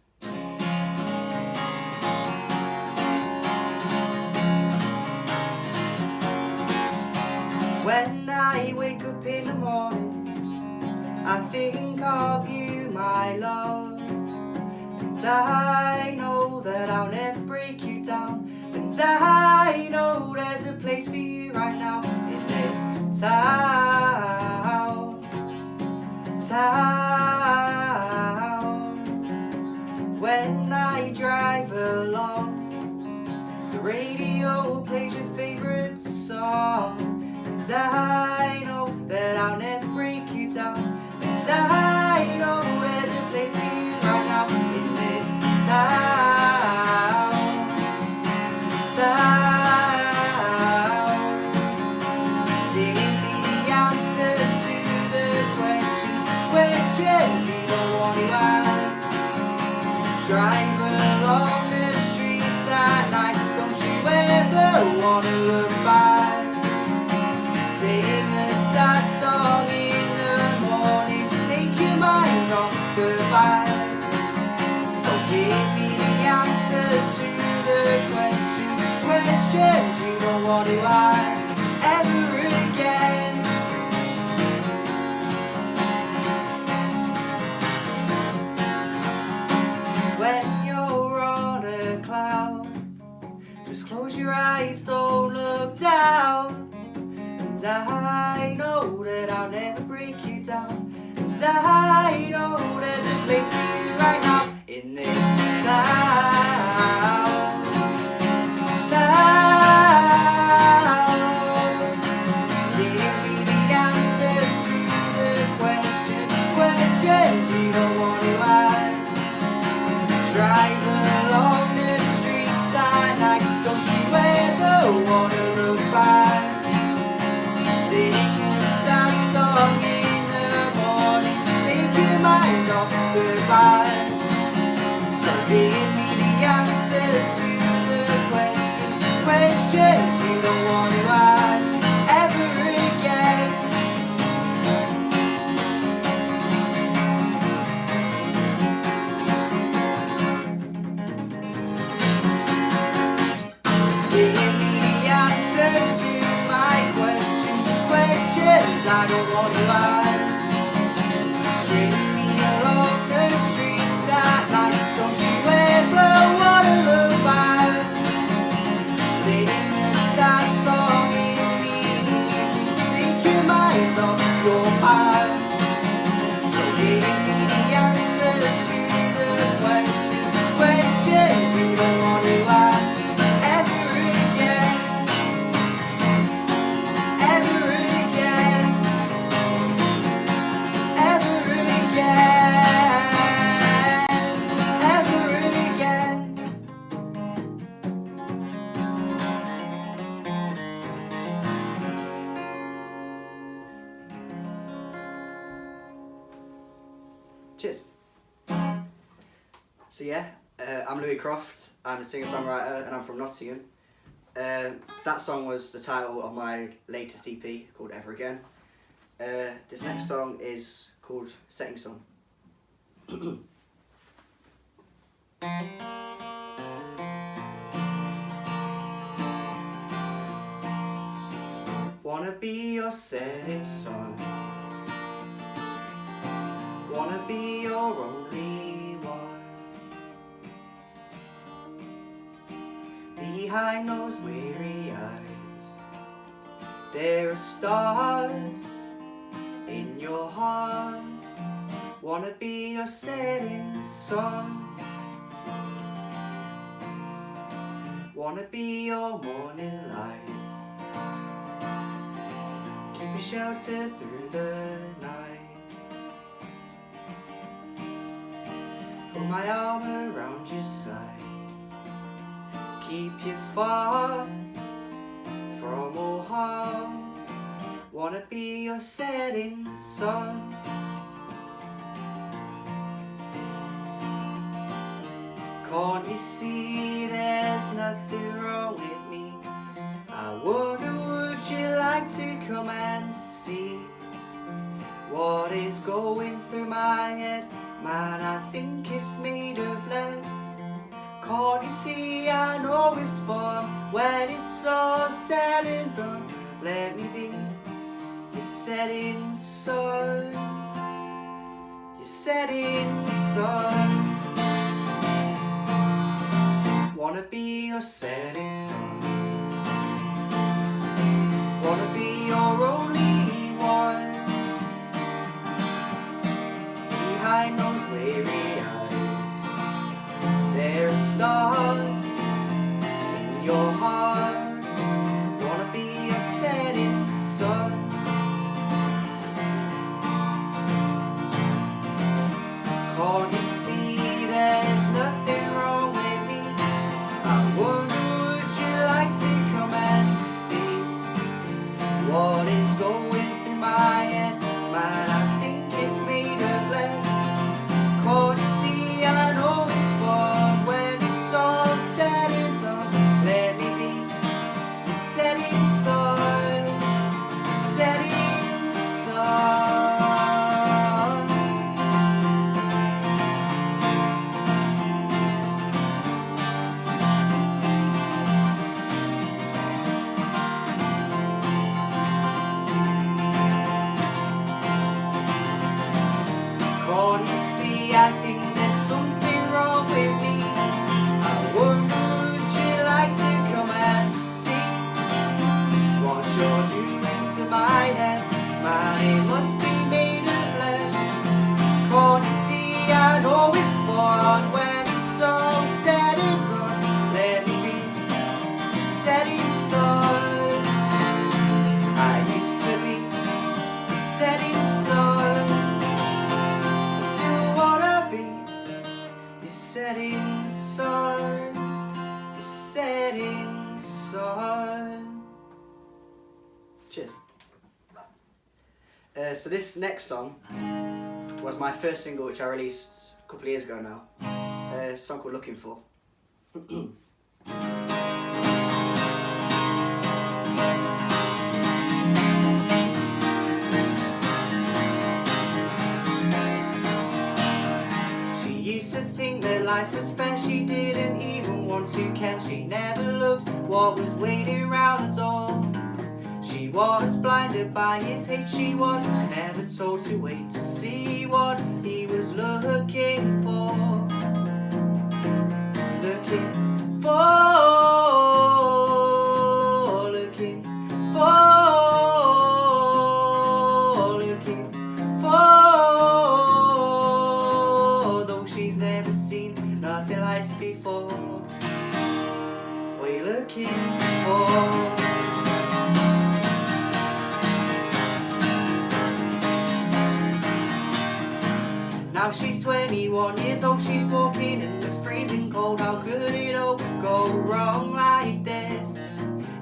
When I wake up in the morning, I think of you, my love. And I know that I'll never break you down. And I know there's a place for you right now in this town. When I drive along, the radio plays your favorite song. And I know that I'll never break you down. And I know there's a place for you right now in this town. Give me the answers to the questions you don't want to ask. Drive along the streets at night, don't you ever want to look back. Sing a sad song in the morning to take your mind off the bad. So give me the answers to the questions you don't want to ask ever again. When you're on a cloud, just close your eyes, don't look down. And I know that I'll never break you down. And I know there's a place for you right now in this town. Give me the answers to the questions you don't want to ask. Drive along the streets at night, don't you ever want to look back. Sing a sad song in the morning, take your mind off the bad. So give me the answers to the questions you don't want to ask ever again. Give me the answers to my questions I don't want to ask. String me along the streets at night, don't you ever want to look back. Sing a sad song in the evening, take your mind off your past. So give me the answers to the questions you don't want to ask ever again. Ever again. Ever again. Cheers. So yeah, I'm Louis Croft. I'm a singer-songwriter and I'm from Nottingham. That song was the title of my latest EP called Ever Again. This next song is called Setting Sun. Wanna be your setting sun. Wanna be your only one. Behind those weary eyes, there are stars in your heart. Wanna be your setting sun. Wanna be your morning light. Keep you sheltered through the night. Put my arm around your side. Keep you far from all harm. Wanna be your setting sun. Can't you see there's nothing wrong with me? I wonder, would you like to come and see what is going through my head? Man, I think it's made of lead. Can't you see I know it's fun when it's all said and done? Let me be your setting sun. Your setting sun. Wanna be your setting sun. Wanna be your only one. Behind those weary eyes, there are stars in your heart. Wanna be your setting sun. Can't you see there's nothing wrong with me? I wonder, would you like to come and see what is going through my head? Man, I think it's made of lead. Can't you see I know it's fun when it's all said and done? Let me be the setting sun. The setting sun. Can't you see I think there's something wrong with me? I wonder, would you like to come and see what you're doing to my head? Man, it must be made of lead. Can't you see I know it's fun when it's all said and done? Let me be the setting sun. I used to be the setting sun. Still wanna be the setting sun. The setting sun. Cheers. So this next song was my first single, which I released a couple of years ago now. A song called Looking For. She used to think that life was fair. She didn't even want to care. She never looked what was waiting round the door. She was blinded by his hate. She was never told to wait to see what he was looking for. Looking for. Looking for. Looking for. Though she's never seen nothing like this before. What are you looking for? Now she's 21 years old, she's walking in the freezing cold. How could it all go wrong like this?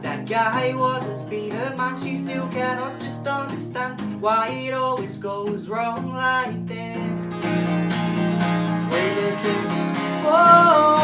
That guy wasn't to be her man. She still cannot just understand why it always goes wrong like this. We're looking for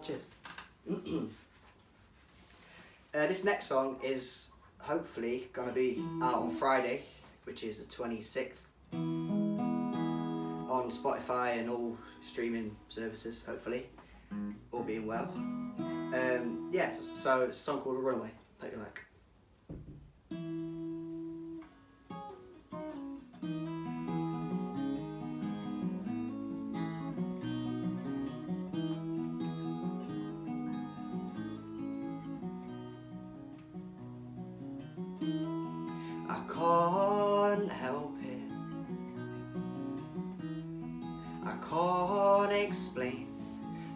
Cheers. This next song is hopefully going to be out on Friday, which is the 26th, on Spotify and all streaming services, hopefully, all being well. Yeah, so it's a song called Runaway. Hope you like. I can't help it, I can't explain.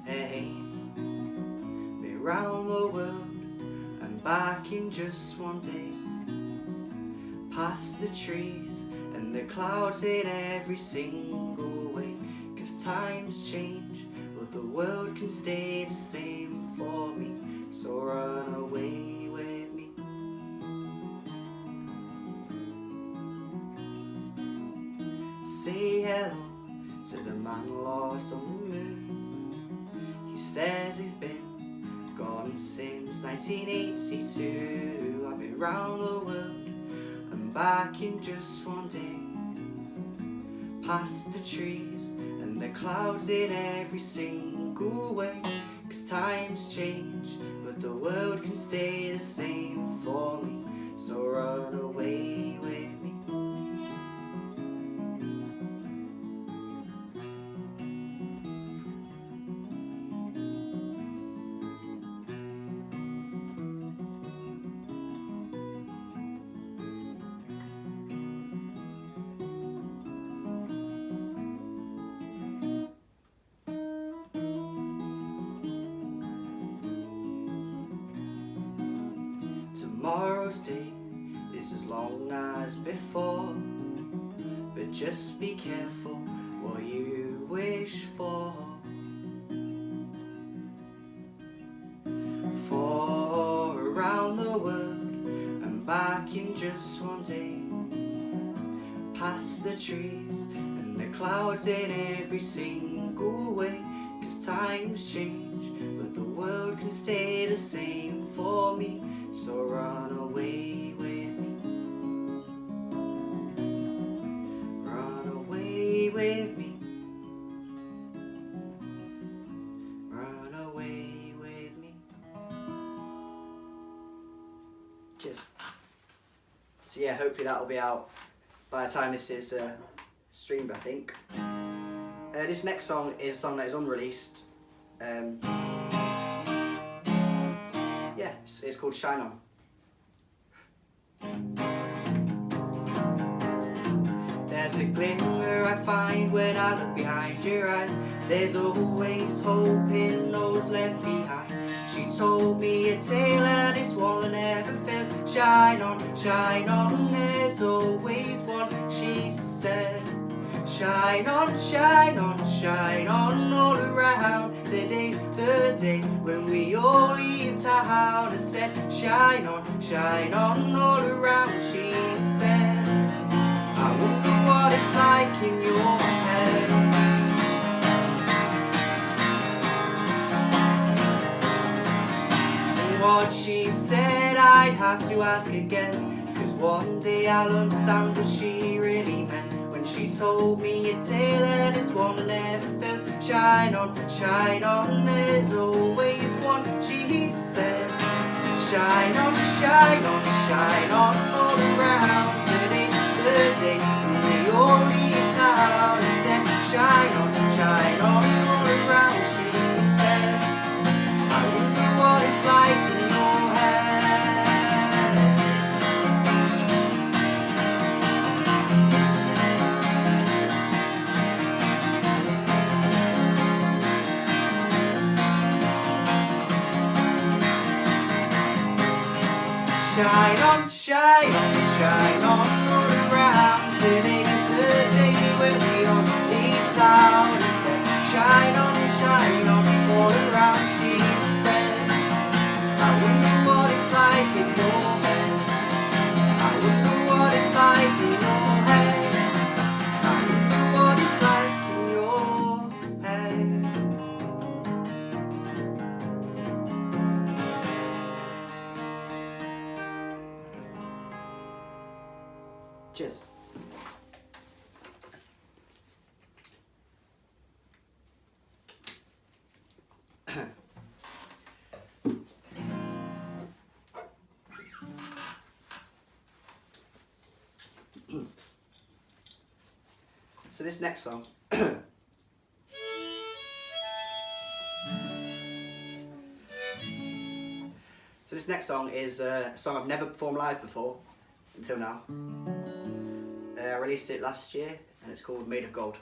Hey, been round the world and back in just one day, past the trees and the clouds in every single way. 'Cause times change, but the world can stay the same for me. So run away with me. Say hello to the man lost on the moon. He says he's been gone since 1982. I've been round the world and back in just one day, past the trees and the clouds in every single way. 'Cause times change, but the world can stay the same for me. So run away with me. Tomorrow's day is as long as before, but just be careful what you wish for. For around the world and back in just one day, past the trees and the clouds in every single way. 'Cause times change, but the world can stay the same for me. So run away with me. Run away with me. Run away with me. Cheers. So yeah, hopefully that'll be out by the time this is streamed, I think. This next song is a song that is unreleased. Yeah, it's called Shine On. There's a glimmer I find when I look behind your eyes. There's always hope in those left behind. She told me a tale and it's one that never fails. Shine on, there's always one, she said. Shine on, shine on, shine on all around. Today's the day when we all leave town. I said, shine on all around. She said, I wonder what it's like in your head. And what she said I'd have to ask again, 'cause one day I'll understand what she really meant. She told me a tale and it's one that never fails. Shine on, there's always one, she said. Shine on, shine on all around. Today's the day when we all leave town. I said, shine on all around. She said, I wonder what it's like in your head. Shine on all around. Today's the day when we all leave town. I said, shine on all around. She said, I wonder what it's like in your head. I wonder what it's like in your head. I wonder what it's like in your head. So this next song. So this next song is a song I've never performed live before, until now. I released it last year and it's called Made of Gold.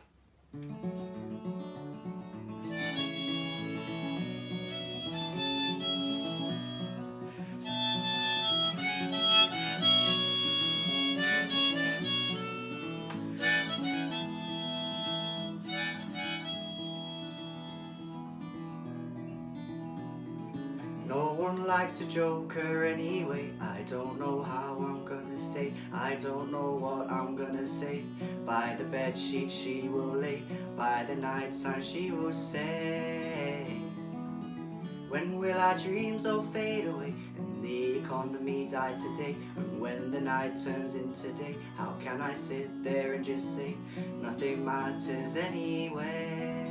No one likes a joker anyway. I don't know how I'm gonna stay. I don't know what I'm gonna say. By the bedsheet she will lay. By the night time she will say, when will our dreams all fade away and the economy die today? And when the night turns into day, how can I sit there and just say nothing matters anyway?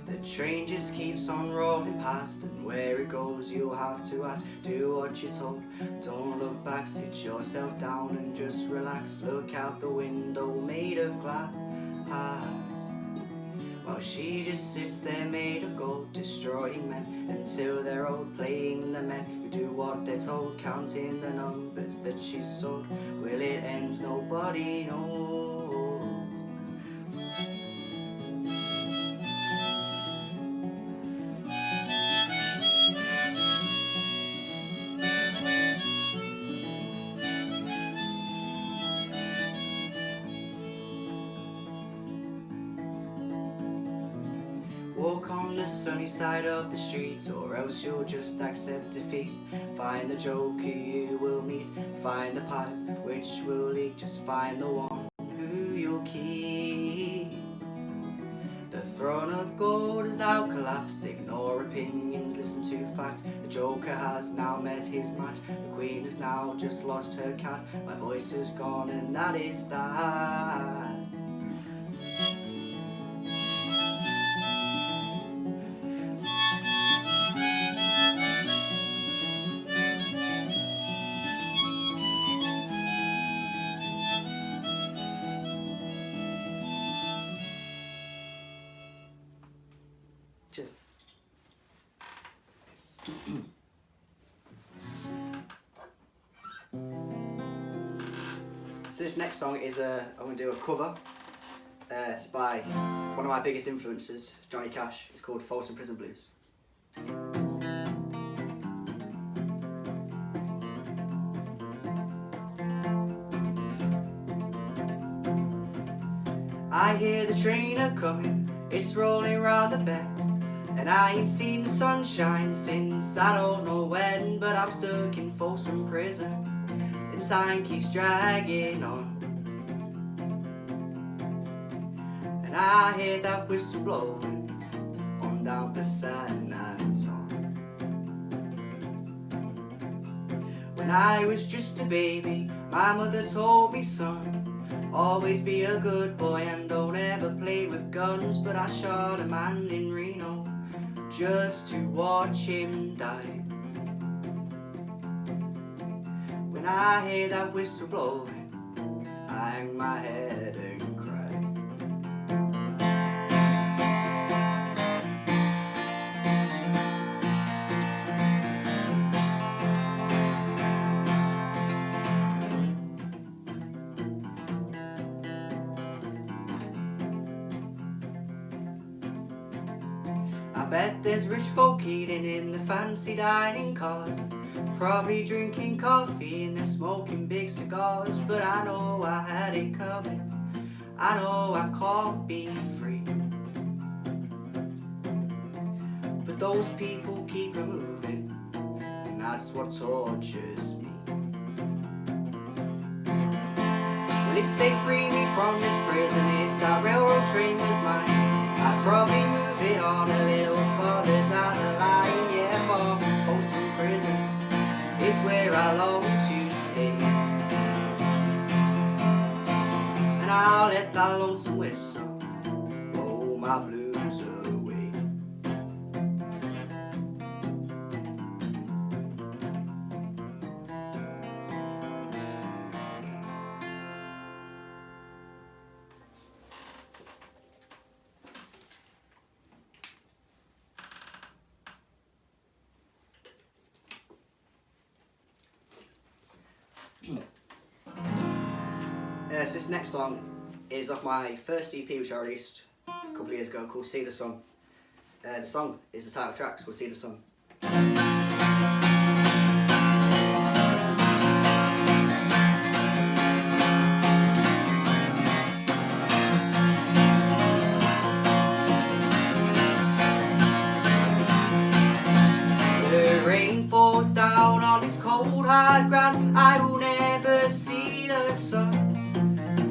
The train just keeps on rolling past, and where it goes you'll have to ask. Do what you're told, don't look back, sit yourself down and just relax. Look out the window made of glass, while she just sits there made of gold, destroying men until they're old, playing the men who do what they're told, counting the numbers that she's sold. Will it end? Nobody knows. Walk on the sunny side of the street, or else you'll just accept defeat. Find the joker you will meet, find the pipe which will leak. Just find the one who you'll keep. The throne of gold has now collapsed. Ignore opinions, listen to fact. The joker has now met his match. The queen has now just lost her cat. My voice is gone and that is that. Cheers. So this next song is I'm going to do a cover. It's by one of my biggest influences, Johnny Cash. It's called Folsom Prison Blues. I hear the train a-comin', it's rolling round the bend, and I ain't seen the sunshine since I don't know when. But I'm stuck in Folsom Prison, and time keeps dragging on, and I hear that whistle blowing on down the San Antonio. When I was just a baby, my mother told me, son, always be a good boy and don't ever play with guns. But I shot a man in Reno just to watch him die. When I hear that whistle blowing, I hang my head and cry. I bet there's rich folk eating in the fancy dining cars, probably drinking coffee and they're smoking big cigars. But I know I had it coming, I know I can't be free. But those people keep moving, and that's what tortures me. Well, if they free me from this prison, if that railroad train was mine, I'd probably move it on a little farther down the line. Yeah, far from Folsom Prison is where I long to stay. And and I'll let that lonesome whistle blow my blues away. So this next song is off my first EP, which I released a couple of years ago, called See the Sun. The song is the title track, it's called See the Sun. The rain falls down on this cold hard ground, I will never see the sun.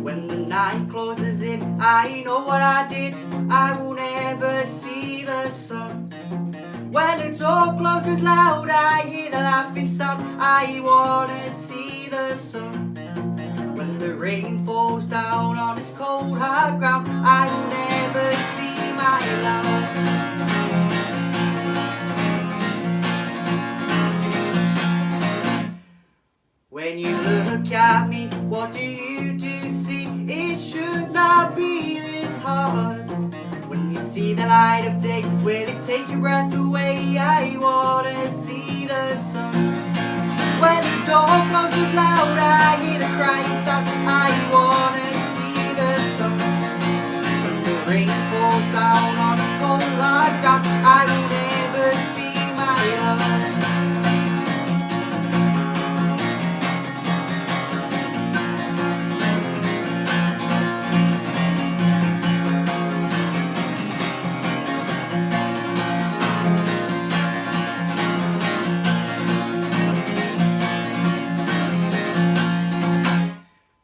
When the night closes in, I know what I did, I will never see the sun. When the door closes loud, I hear the laughing sounds, I wanna see the sun. When the rain falls down on this cold hard ground, I will never see my love. When you look at me, what do you see? It should not be this hard. When you see the light of day, will it take your breath away? I wanna see the sun. When the door closes loud, I hear the crying sounds, I wanna see the sun. When the rain falls down on this cold hard ground, I will never see my love.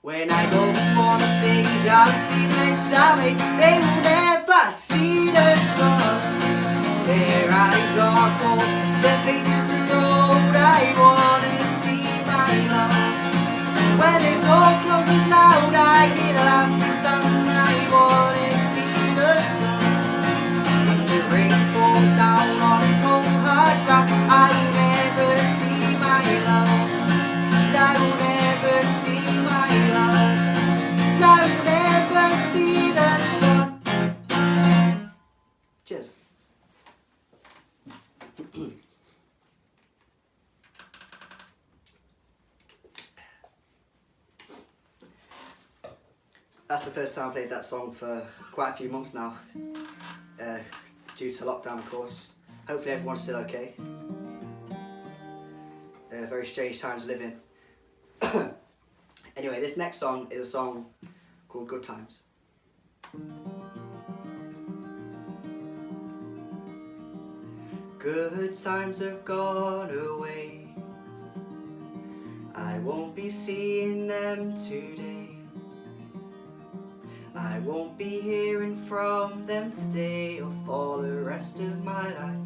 When I go on the stage, I'll see the mess I made. They will never see the sun. Their eyes are cold, their faces are old. I wanna see my love. When the door closes loud, I hear the laughing sound. I wanna see the sun. When the rain falls down on this cold hard ground, I will never see my love. 'Cause I will never see my love. 'Cause I will never see the sun. Cheers. That's the first time I played that song for quite a few months now, due to lockdown, of course. Hopefully everyone's still okay. Very strange times to live in. Anyway, this next song is a song called Good Times. Good times have gone away, I won't be seeing them today. I won't be hearing from them today or for the rest of my life.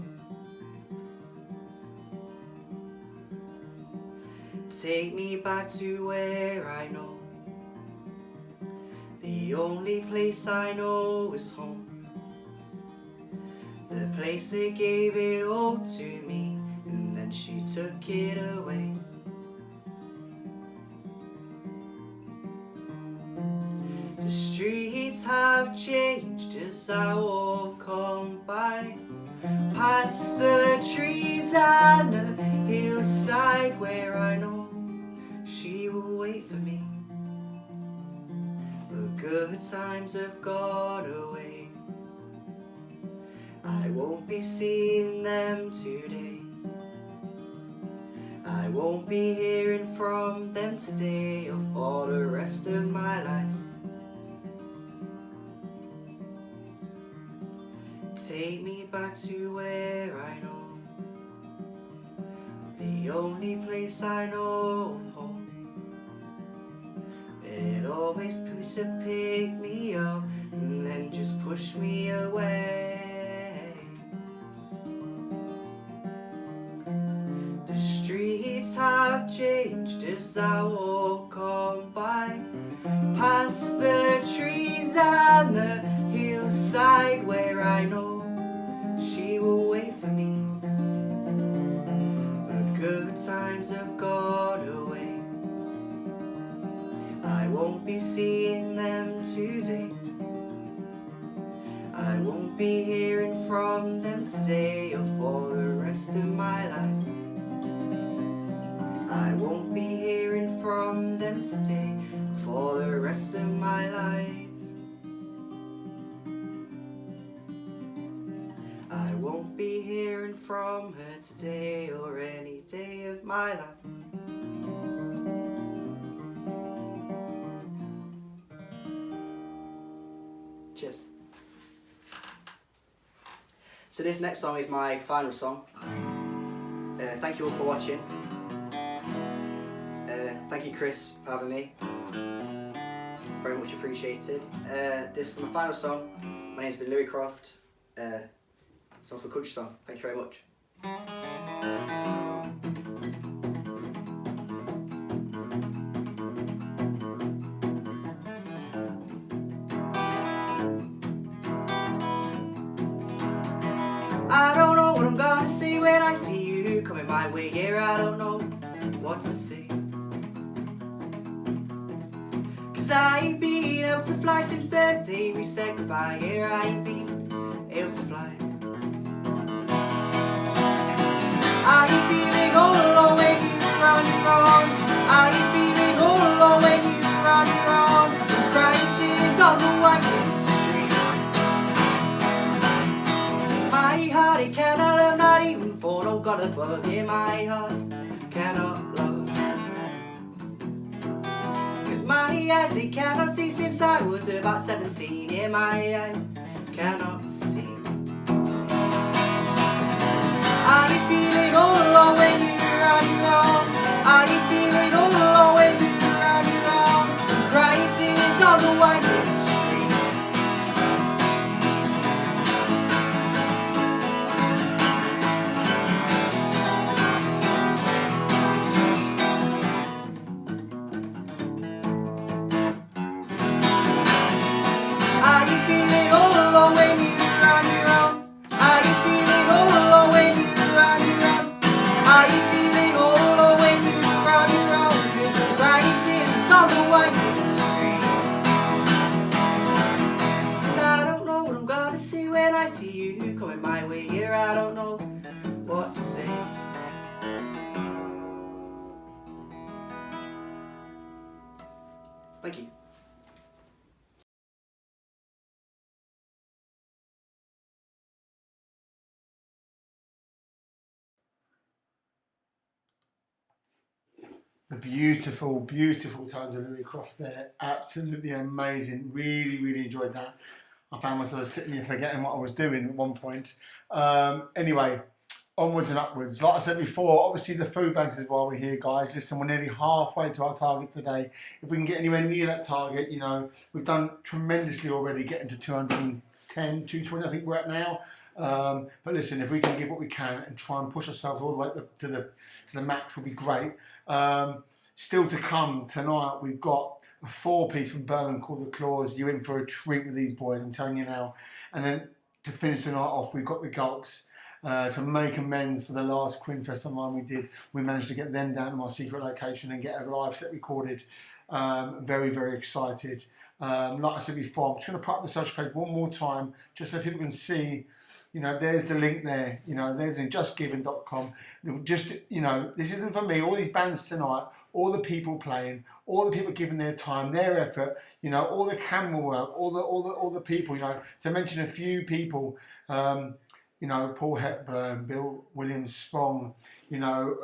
Take me back to where I know, the only place I know is home. The place that gave it all to me, and then she took it away. The streets have changed as I walk on by, past the trees and the hillside where I know she will wait for me. The good times have gone away, I won't be seeing them today. I won't be hearing from them today or for the rest of my life. Take me back to where I know, the only place I know of home. It always used to pick me up and then just push me away. The streets have changed as I walk on by, past the down the hillside where I know she will wait for me. But good times have gone away. I won't be seeing them today. I won't be hearing from them today or for the rest of my life. I won't be hearing from them today for the rest of my life. I won't be hearing from her today or any day of my life. Cheers. So this next song is my final song. Thank you all for watching. Thank you, Chris, for having me. Very much appreciated. This is my final song. My name's been Louis Croft. Song for Country Song. Thank you very much. I don't know what I'm gonna see when I see you coming my way. Yeah, I don't know what to say. 'Cause I ain't been able to fly since the day we said goodbye. Yeah, I ain't been able to fly. I ain't feeling all alone when you're on your own. I ain't feeling all alone when you're on your own. The crisis on the winding street. My heart, it cannot love, not even for no God above. Yeah, my heart cannot love. 'Cause my eyes, they cannot see since I was about 17. Yeah, my eyes cannot see. Are you feeling all alone when you're on your own? Are you feeling all alone when you're on your own? The crisis on the winding street. Are you feeling all alone when you're on your own? Are you feeling all alone when you're on your own? Are you feeling all alone when you're on your own? 'Cause the crisis on the winding street. 'Cause I don't know what I'm gonna see when I see you coming my way. Here I don't know what to say. Thank you. The beautiful, beautiful tones of Louis Croft there. Absolutely amazing. Really, really enjoyed that. I found myself sitting here forgetting what I was doing at one point. Anyway, onwards and upwards. Like I said before, obviously the food banks is why we're here, guys. Listen, we're nearly halfway to our target today. If we can get anywhere near that target, you know, we've done tremendously already, getting to 210, 220, I think we're at now. But listen, if we can give what we can and try and push ourselves all the way to the max, will be great. Still to come tonight, we've got a 4-piece from Birmingham called the Cluase. You're in for a treat with these boys, I'm telling you now. And then to finish the night off, we've got the Gulps. To make amends for the last Quinnfest Online we did, we managed to get them down to my secret location and get a live set recorded. Very, very excited. Like I said before, I'm just going to put up the social page one more time, just so people can see. You know, there's the link there. You know, there's justgiving.com. Just, you know, this isn't for me. All these bands tonight, all the people playing, all the people giving their time, their effort. You know, all the camera work, all the people. You know, to mention a few people. You know, Paul Hepburn, Bill Williams Spong. You know,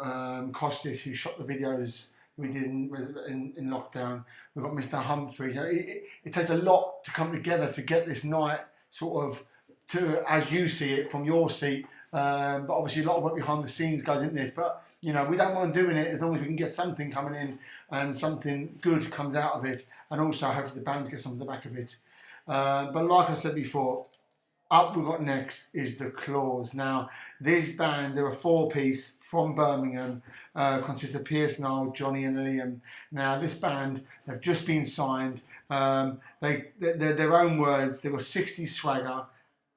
Costis, who shot the videos we did in lockdown. We've got Mr. Humphries. You know, it takes a lot to come together to get this night sort of to as you see it from your seat, but obviously a lot of work behind the scenes goes into this, but you know, we don't mind doing it as long as we can get something coming in and something good comes out of it, and also hopefully the bands get something at the back of it. But like I said before, up we've got next is the Cluase. Now this band, they're a 4-piece from Birmingham, consists of Pierce, Niall, Johnny and Liam. Now this band, they've just been signed. They're their own words. They were 60s swagger,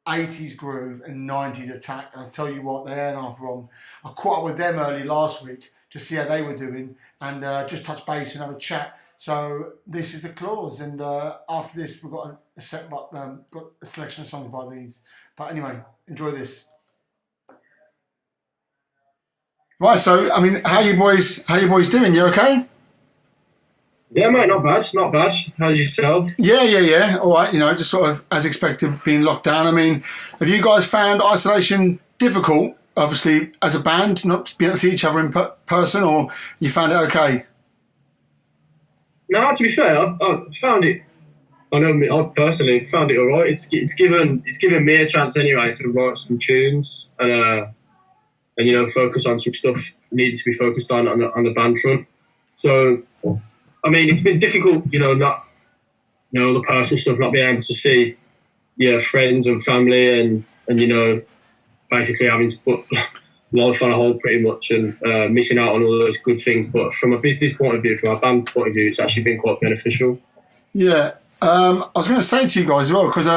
80s groove, and 90s attack. And I tell you what, they ain't half wrong. I caught up with them early last week to see how they were doing and just touch base and have a chat. So this is the Cluase, and after this we've got got a selection of songs by these. But anyway, enjoy this. Right, so I mean, how you boys doing? You okay? Yeah, mate, not bad. How's yourself? Yeah. All right, just sort of as expected, being locked down. I mean, have you guys found isolation difficult? Obviously, as a band, not being able to see each other in person, or you found it okay? No, to be fair, I found it. I personally found it all right. It's given me a chance anyway to write some tunes and focus on some stuff needed to be focused on the band front. So, I mean, it's been difficult, not the personal stuff, not being able to see friends and family and basically having to put life on a hold pretty much and missing out on all those good things. But from a business point of view, from a band point of view, it's actually been quite beneficial. Yeah. I was going to say to you guys as well, because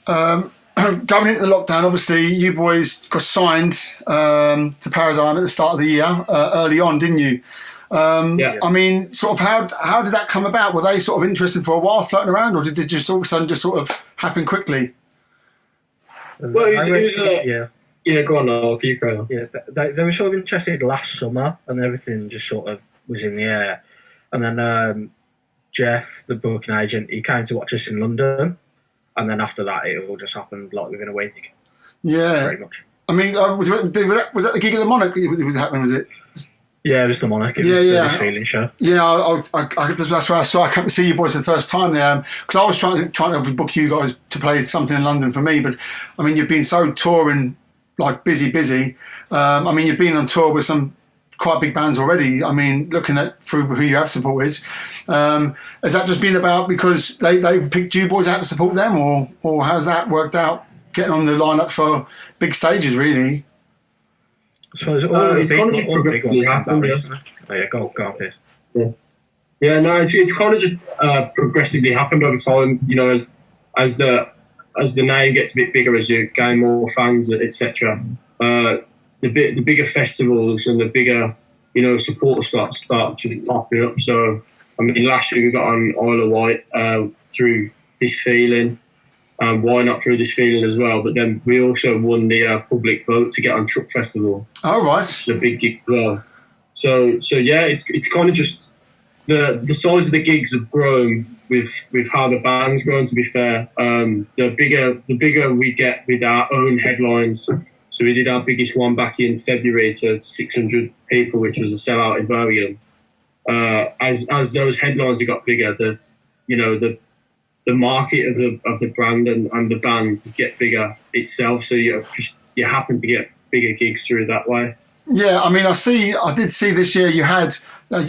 going into the lockdown, obviously you boys got signed to Paradigm at the start of the year, early on, didn't you? Yeah. I mean, sort of how did that come about? Were they sort of interested for a while floating around, or did it just all of a sudden just sort of happen quickly? Well, it was yeah, go on, I'll keep going. Yeah, they were sort of interested last summer, and everything just sort of was in the air. And then Jeff, the booking agent, he came to watch us in London, and then after that, it all just happened like within a week. Yeah, pretty much. I mean, was that the gig at the Monarch? Was happening? Was it? Yeah, it was the Monarch. It was the Feeling show. Yeah, that's where I saw. I came to see you boys for the first time there because I was trying to book you guys to play something in London for me. But I mean, you've been so touring, like busy. I mean, you've been on tour with some quite big bands already. I mean, looking at through who you have supported, has that just been about because they picked you boys out to support them, or how's that worked out? Getting on the lineup for big stages, really. So all the big ones happened recently. Oh yeah, go on, Piers. Yeah, no, it's kind of just progressively happened over time. As the name gets a bit bigger, as you gain more fans, etc. The bigger festivals and the bigger supporters start just popping up. So I mean, last year we got on Isle of Wight through This Feeling. Why not through This Feeling as well? But then we also won the public vote to get on Truck Festival. Oh, right. Which is a big gig as well. So yeah, it's kind of just the size of the gigs have grown with how the band's grown. To be fair, the bigger we get with our own headlines. So we did our biggest one back in February to 600 people, which was a sellout in Birmingham. As those headlines have got bigger, the market of the brand and the band get bigger itself, so you happen to get bigger gigs through that way. Yeah, I mean, I did see this year you had a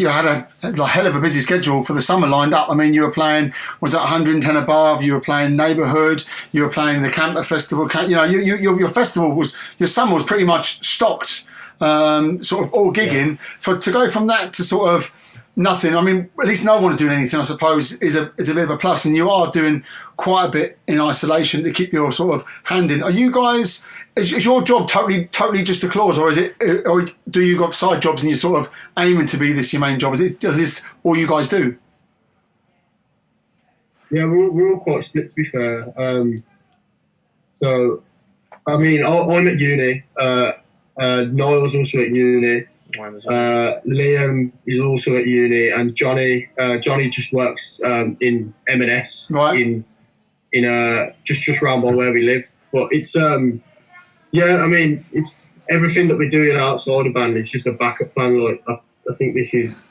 hell of a busy schedule for the summer lined up. I mean, you were playing, was that 110 Above? You were playing Neighbourhood. You were playing the Camper Festival. Your festival your summer was pretty much stocked, sort of all gigging. Yeah. To go from that to sort of nothing. I mean, at least no one's doing anything, I suppose, is a bit of a plus. And you are doing quite a bit in isolation to keep your sort of hand in. Are you guys? Is your job totally just a Cluase, or do you got side jobs and you're sort of aiming to be this your main job? Does this all you guys do? Yeah, we're all quite split, to be fair. So, I mean, I'm at uni. Niall's also at uni. Liam is also at uni, and Johnny just works in M&S, right, in just around by where we live. But it's I mean, it's everything that we're doing outside of band. It's just a backup plan. Like I think this is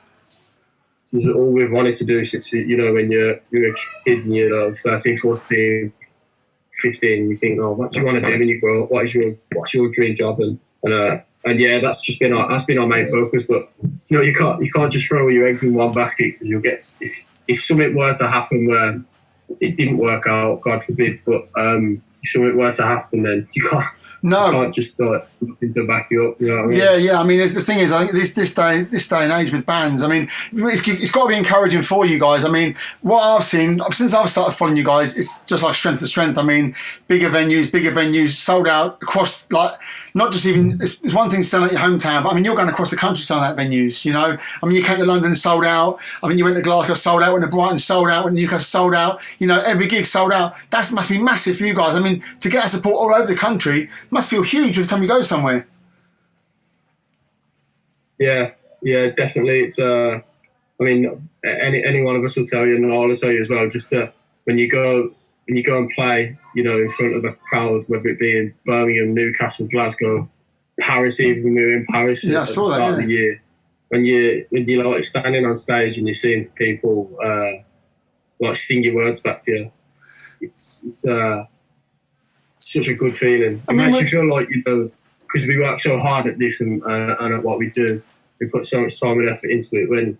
all we've wanted to do since when you're a kid and you're 13, 14, 15. You think, oh, what do you want to do when you grow up? What's your dream job? And yeah, that's been our main focus. But you can't just throw all your eggs in one basket, because you'll get, if something were to happen where it didn't work out, God forbid, but if something were to happen, then No. You can't just like nothing to back you up. You know what I mean? Yeah. I mean, the thing is, I think this day and age with bands, I mean, it's got to be encouraging for you guys. I mean, what I've seen since I've started following you guys, it's just like strength to strength. I mean, bigger venues, sold out across, like, not just even, it's one thing selling at your hometown, but I mean, you're going across the country selling out venues, you know. I mean, you came to London, sold out. I mean, you went to Glasgow, sold out. Went to Brighton, sold out. Went to Newcastle, sold out. You know, every gig sold out. That must be massive for you guys. I mean, to get that support all over the country must feel huge every time you go somewhere. Yeah, definitely. It's I mean, any one of us will tell you, and I'll tell you as well. Just when you go and play, you know, in front of a crowd, whether it be in Birmingham, Newcastle, Glasgow, Paris, even we were in Paris at the start of the year. When you're like standing on stage and you're seeing people like sing your words back to you, it's such a good feeling. It makes you feel like, you know, because we work so hard at this and at what we do, we put so much time and effort into it. When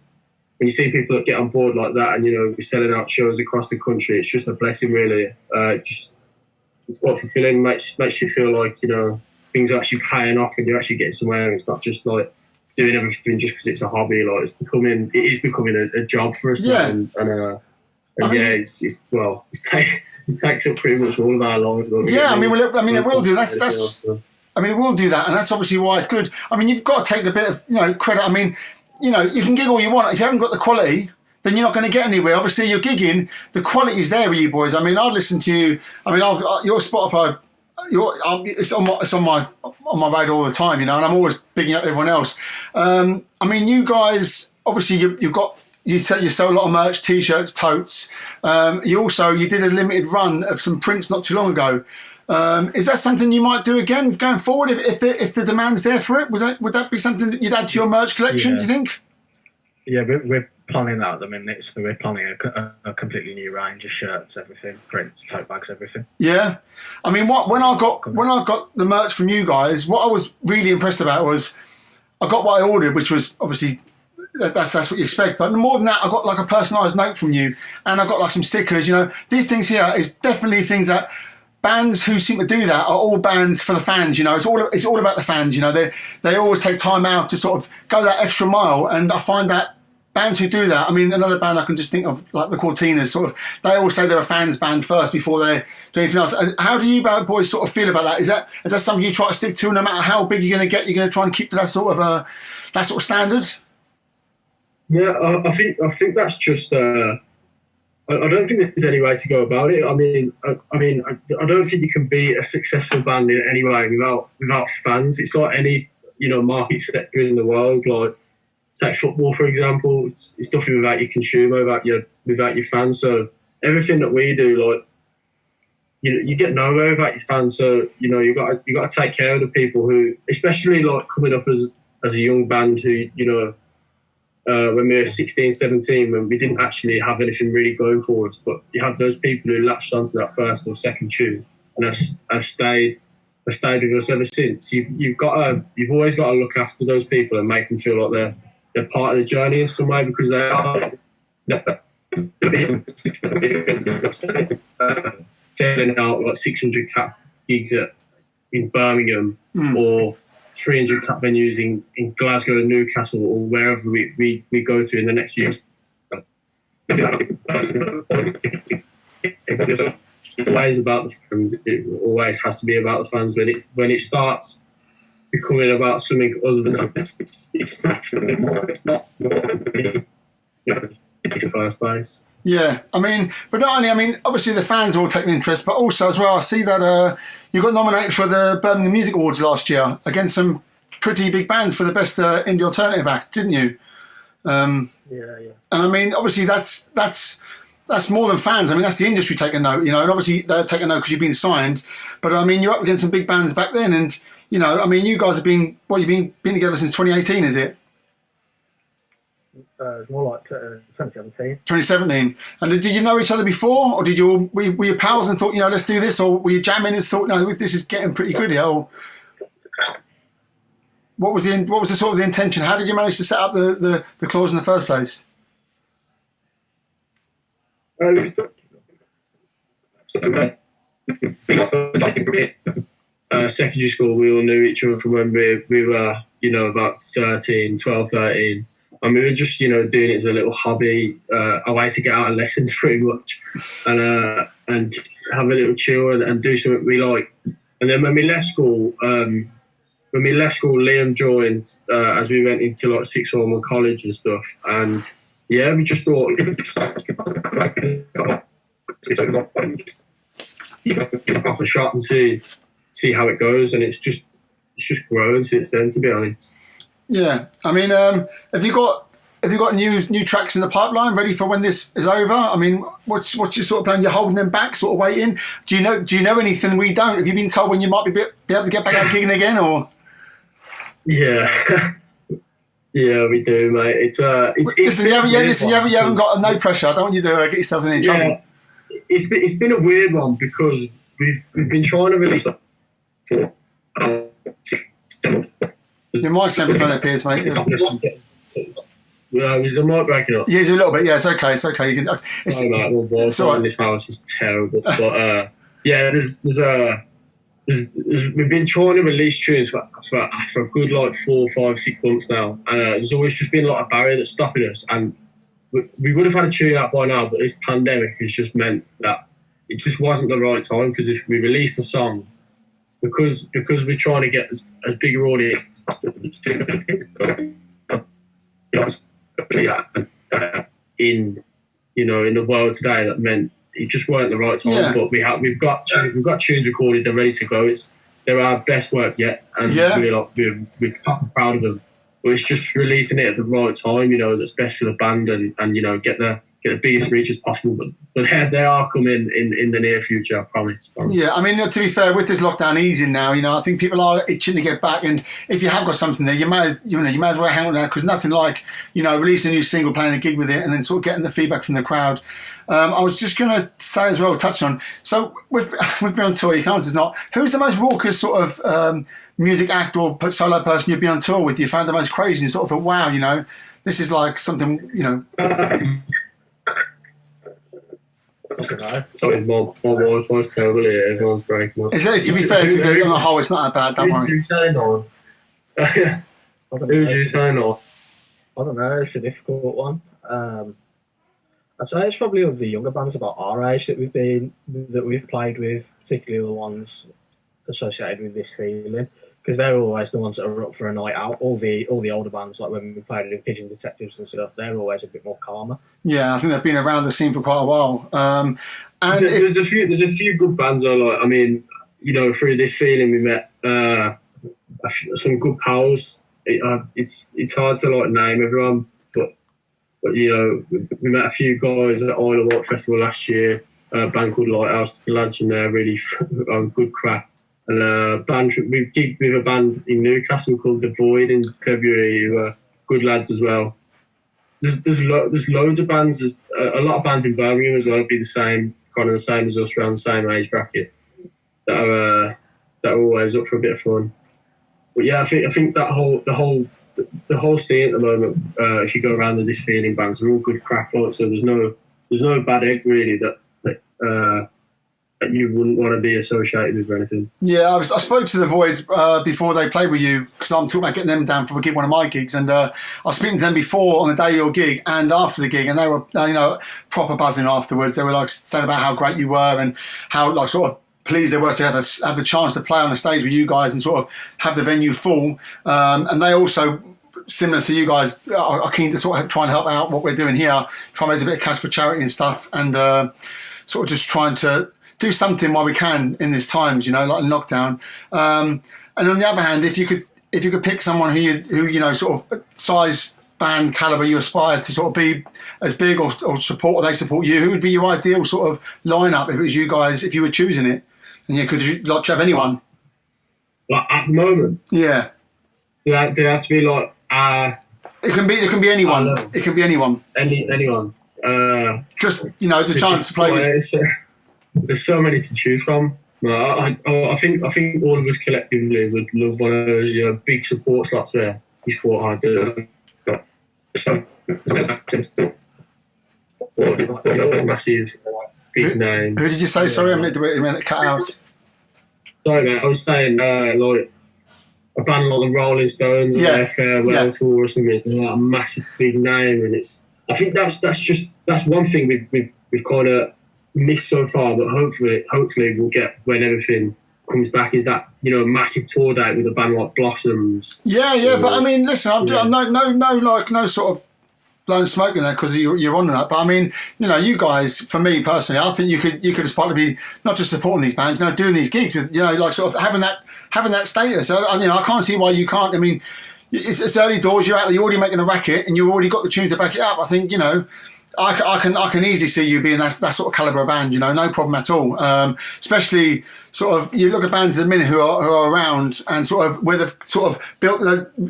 you see people that get on board like that, and you know, we're selling out shows across the country, it's just a blessing, really. It's quite fulfilling. Makes you feel like, you know, things are actually paying off and you're actually getting somewhere. It's not just like doing everything just because it's a hobby. Like it is becoming a job for us. Yeah. It takes up pretty much all of our lives. Yeah, it will do. It will do that, and that's obviously why it's good. I mean, you've got to take a bit of, you know, credit. I mean, you know, you can gig all you want. If you haven't got the quality, then you're not going to get anywhere. Obviously, you're gigging. The quality is there with you boys. I mean, I've listened to you. I mean, your Spotify, it's on my radar all the time, you know, and I'm always bigging up everyone else. I mean, you guys, obviously, you sell a lot of merch, t-shirts, totes. You did a limited run of some prints not too long ago. Is that something you might do again going forward if the demand's there for it? Would that be something that you'd add to your merch collection, do you think? Yeah, we're planning that at the minute. So we're planning a completely new range of shirts, everything, prints, tote bags, everything. Yeah, I mean, when I got the merch from you guys, what I was really impressed about was I got what I ordered, which was obviously that's what you expect. But more than that, I got like a personalised note from you, and I got like some stickers. You know, these things here is definitely things that bands who seem to do that are all bands for the fans. You know, it's all about the fans. You know, they always take time out to sort of go that extra mile, and I find that bands who do that, I mean, another band I can just think of, like the Cortinas, sort of, they always say they're a fans band first before they do anything else. How do you boys sort of feel about that? Is that something you try to stick to, no matter how big you're going to get? You're going to try and keep to that sort of standard? Yeah, I think that's just. I don't think there's any way to go about it. I mean, I don't think you can be a successful band in any way without fans. It's like any, you know, market sector in the world. Like, take football for example. It's nothing without your consumer, without your fans. So everything that we do, like, you know, you get nowhere without your fans. So, you know, you got to take care of the people who, especially like coming up as a young band who, you know. When we were 16, 17, when we didn't actually have anything really going for us, but you have those people who latched onto that first or second tune and have stayed with us ever since. You've always got to look after those people and make them feel like they're part of the journey in some way, because they are selling out like 600 cap gigs in Birmingham or 300 cap venues in Glasgow and Newcastle or wherever we go to in the next years. It's always about the fans. It always has to be about the fans. When it starts becoming about something other than that, it's naturally more. It's not more than the first place. Yeah, I mean, but not only, I mean, obviously the fans all take an interest, but also as well, I see that you got nominated for the Birmingham Music Awards last year against some pretty big bands for the best indie alternative act, didn't you? Yeah. And I mean, obviously that's more than fans. I mean, that's the industry taking note, you know, and obviously they're taking note because you've been signed. But I mean, you're up against some big bands back then, and you know, I mean, you guys have been together since 2018, is it? It's more like 2017. 2017. And did you know each other before, or were you pals and thought, you know, let's do this, or were you jamming and thought, no, this is getting pretty good here? Or what was the sort of the intention? How did you manage to set up the Cluase in the first place? secondary school, we all knew each other from when we were, about 12, 13. And we were just, doing it as a little hobby, a way to get out of lessons pretty much, and have a little chill and do something we like. And then when we left school, Liam joined as we went into like sixth form and college and stuff. And yeah, we just thought, off a shot and see how it goes. And it's just grown since then, to be honest. Yeah, I mean, have you got new tracks in the pipeline ready for when this is over? I mean, what's your sort of plan? You're holding them back, sort of waiting. Do you know anything we don't? Have you been told when you might be able to get back out gigging again, or? Yeah, yeah, we do, mate. Listen, you haven't got no pressure. I don't want you to get yourself in any trouble. It's been a weird one because we've been trying to release stuff for. Your mic's going to be there, Piers, mate. Is the mic breaking up? Yeah, it's a little bit. Yeah, it's okay. It's okay. You can. Sorry, mate. Well, Wi-Fi in this house is terrible. But yeah, we've been trying to release tunes for a good 4, 5, 6 months now, and there's always just been a barrier that's stopping us. And we would have had a tune out by now, but this pandemic has just meant that it just wasn't the right time. Because if we release a song, because we're trying to get as big an audience in the world today, that meant it just weren't the right time. Yeah. But we've got tunes recorded, they're ready to go. They're our best work yet, and we're proud of them. But it's just releasing it at the right time, that's best for the band, and get the biggest reach as possible. But they are coming in the near future, I promise. Yeah, I mean, to be fair, with this lockdown easing now, I think people are itching to get back. And if you have got something there, you might as well hang on there, because nothing like releasing a new single, playing a gig with it, and then sort of getting the feedback from the crowd. I was just going to say as well, touch on. So we've been on tour. You can't say not. Who's the most raucous sort of music act or solo person you've been on tour with? You found the most crazy and sort of thought, wow, this is like something, Sorry, my Wi-Fi's terrible here. Everyone's breaking up. To be fair, on the whole, it's not that bad. Don't worry. Who's you saying on? Who's you saying on? I don't know. It's a difficult one. I'd say it's probably of the younger bands about our age that we've played with, particularly the ones associated with this feeling, because they're always the ones that are up for a night out. All the older bands, like when we played in Pigeon Detectives and stuff, they're always a bit more calmer. Yeah, I think they've been around the scene for quite a while. And there's a few good bands I like. I mean, through this feeling we met some good pals. It's hard to name everyone, but we met a few guys at Isle of Wight Festival last year. A band called Lighthouse, the lads from there really good crack. And we gigged with a band in Newcastle called The Void in February, who are good lads as well. There's loads of bands. There's a lot of bands in Birmingham as well. Be the same as us, around the same age bracket, that are always up for a bit of fun. But yeah, I think that the whole scene at the moment, if you go around with this feeling bands, they're all good crack. So there's no bad egg really that you wouldn't want to be associated with or anything. Yeah, I spoke to The Void before they played with you, because I'm talking about getting them down for one of my gigs, and I was speaking to them before on the day of your gig and after the gig, and they were proper buzzing afterwards. They were saying about how great you were and how sort of pleased they were to have the chance to play on the stage with you guys and sort of have the venue full. And they also, similar to you guys, are keen to sort of try and help out what we're doing here, try and raise a bit of cash for charity and stuff, and sort of just trying to do something while we can in these times, like in lockdown. And on the other hand, if you could pick someone who sort of size, band, caliber you aspire to sort of be as big or support, or they support you, who would be your ideal sort of lineup if it was you guys, if you were choosing it? And could you have anyone? At the moment? Yeah. Do they have to be It can be anyone. It can be anyone. Anyone. Just the chance to play with. There's so many to choose from. I think all of us collectively would love one of those big support slots where we support hard. Massive big name. Who did you say? Sorry, I meant to cut out. sorry mate, I was saying like a band like the Rolling Stones or their farewell tour or something, like a massive big name, and I think that's one thing we've kind of missed so far, but hopefully we'll get when everything comes back, is that, you know, a massive tour date with a band like Blossoms. But I mean, listen, I'm no sort of blowing smoke in there because you're on that, but I mean, you know, you guys, for me personally, I think you could aspire to be not just supporting these bands, you know, doing these gigs with, you know, like sort of having that status. You know, I can't see why you can't. I mean, it's early doors. You're out there, you're already making a racket, and you've already got the tunes to back it up. I think, you know, I can easily see you being that sort of calibre of band. You know, no problem at all. Especially sort of, you look at bands at the minute who are around and sort of where they've sort of built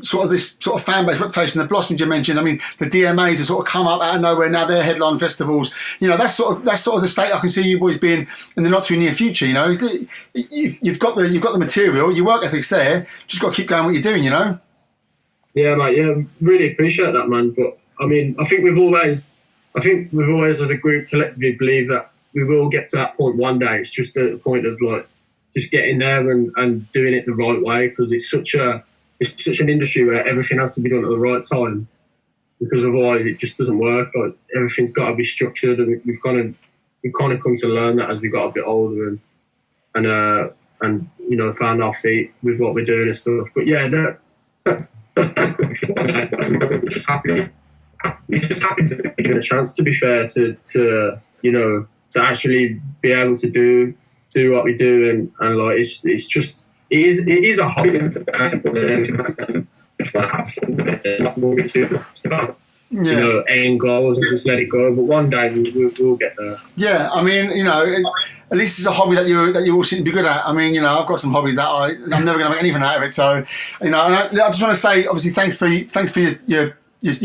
sort of this sort of fan base reputation. The Blossoms you mentioned. I mean, the DMAs have sort of come up out of nowhere now. They're headline festivals. You know, that's sort of the state I can see you boys being in the not too near future. You know, you've got the material. Your work ethic's there. Just got to keep going what you're doing. You know. Yeah, mate. Yeah, really appreciate that, man. But I mean, I think we've always as a group collectively believed that we will get to that point one day. It's just a point of like just getting there and doing it the right way, because it's such an industry where everything has to be done at the right time, because otherwise it just doesn't work. Like, everything's got to be structured, and we've kind of come to learn that as we got a bit older and you know, found our feet with what we're doing and stuff. But yeah, that's just happy. We're just happy to be given a chance, to be fair, to you know, to actually be able to do what we do, and like it is a hobby, just want to have fun with it, not moving too about, you know, end goals and just let it go. But one day we'll get there. Yeah, I mean, you know, at least it's a hobby that you all seem to be good at. I mean, you know, I've got some hobbies that I'm never going to make anything out of it. So, you know, and I just want to say, obviously, thanks for your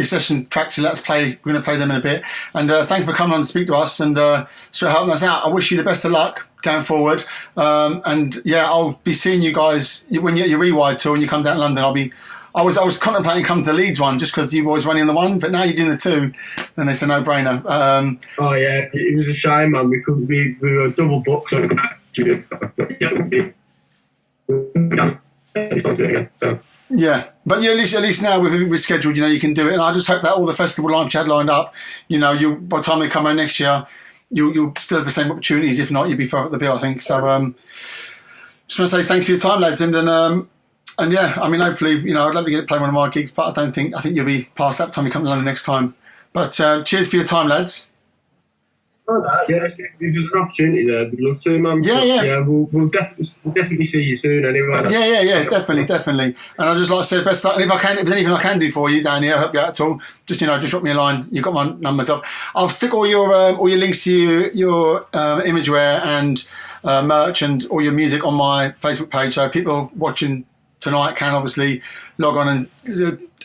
session tracks you let us play. We're going to play them in a bit, and thanks for coming on to speak to us and sort of helping us out. I wish you the best of luck going forward, and yeah, I'll be seeing you guys when you're at your Rewired tour, when you come down to London. I was contemplating coming to the Leeds one just because you boys running the one, but now you're doing the two, then it's a no-brainer. Oh yeah, it was a shame, man. We were double booked, so so. Yeah, but yeah, at least now we've rescheduled, you know, you can do it, and I just hope that all the festival lineups you had lined up, you know, by the time they come out next year, you'll still have the same opportunities. If not, you'll be further up the bill, I think. So, just want to say thanks for your time, lads, and yeah, I mean, hopefully, you know, I'd love to get to play one of my gigs, but I think you'll be past that time you come to London next time. But cheers for your time, lads. Yeah, if there's an opportunity there, we'd love to, man. Yeah. We'll definitely see you soon anyway. Yeah, definitely. And I just like to say best luck. And if there's anything I can do for you down here, I help you out at all, just drop me a line. You've got my numbers up. I'll stick all your links to your imagewear and merch and all your music on my Facebook page, so people watching tonight can obviously log on and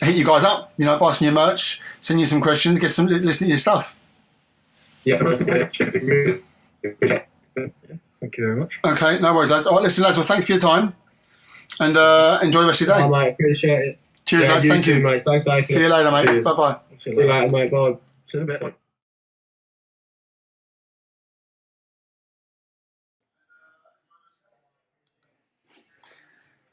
hit you guys up. You know, buy some of your merch, send you some questions, listen to your stuff. Yeah. Thank you very much. Okay, no worries, lads. All right, listen, lads, well, thanks for your time, and enjoy the rest of your day. Oh, mate, appreciate it. Cheers, lads. Thank you. Mate. Stay safe. See you later, mate. Cheers. Bye-bye. See you later, mate. Bye. See you in a bit.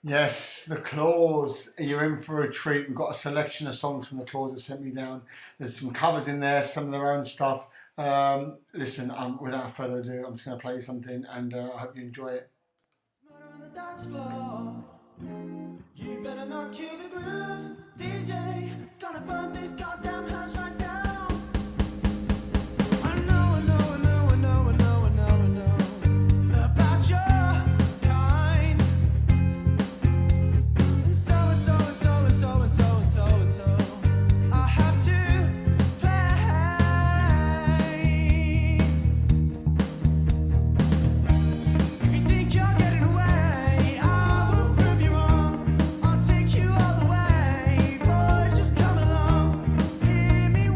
Yes, the Claws. You're in for a treat. We've got a selection of songs from the Claws that sent me down. There's some covers in there, some of their own stuff. Listen, without further ado, I'm just going to play you something, and I hope you enjoy it. You better not kill the groove, DJ. Gonna burn this goddamn house right now. I know about your kind. And so I have to play. If you think you're getting away, I will prove you wrong. I'll take you all the way. Boy, just come along. Hear me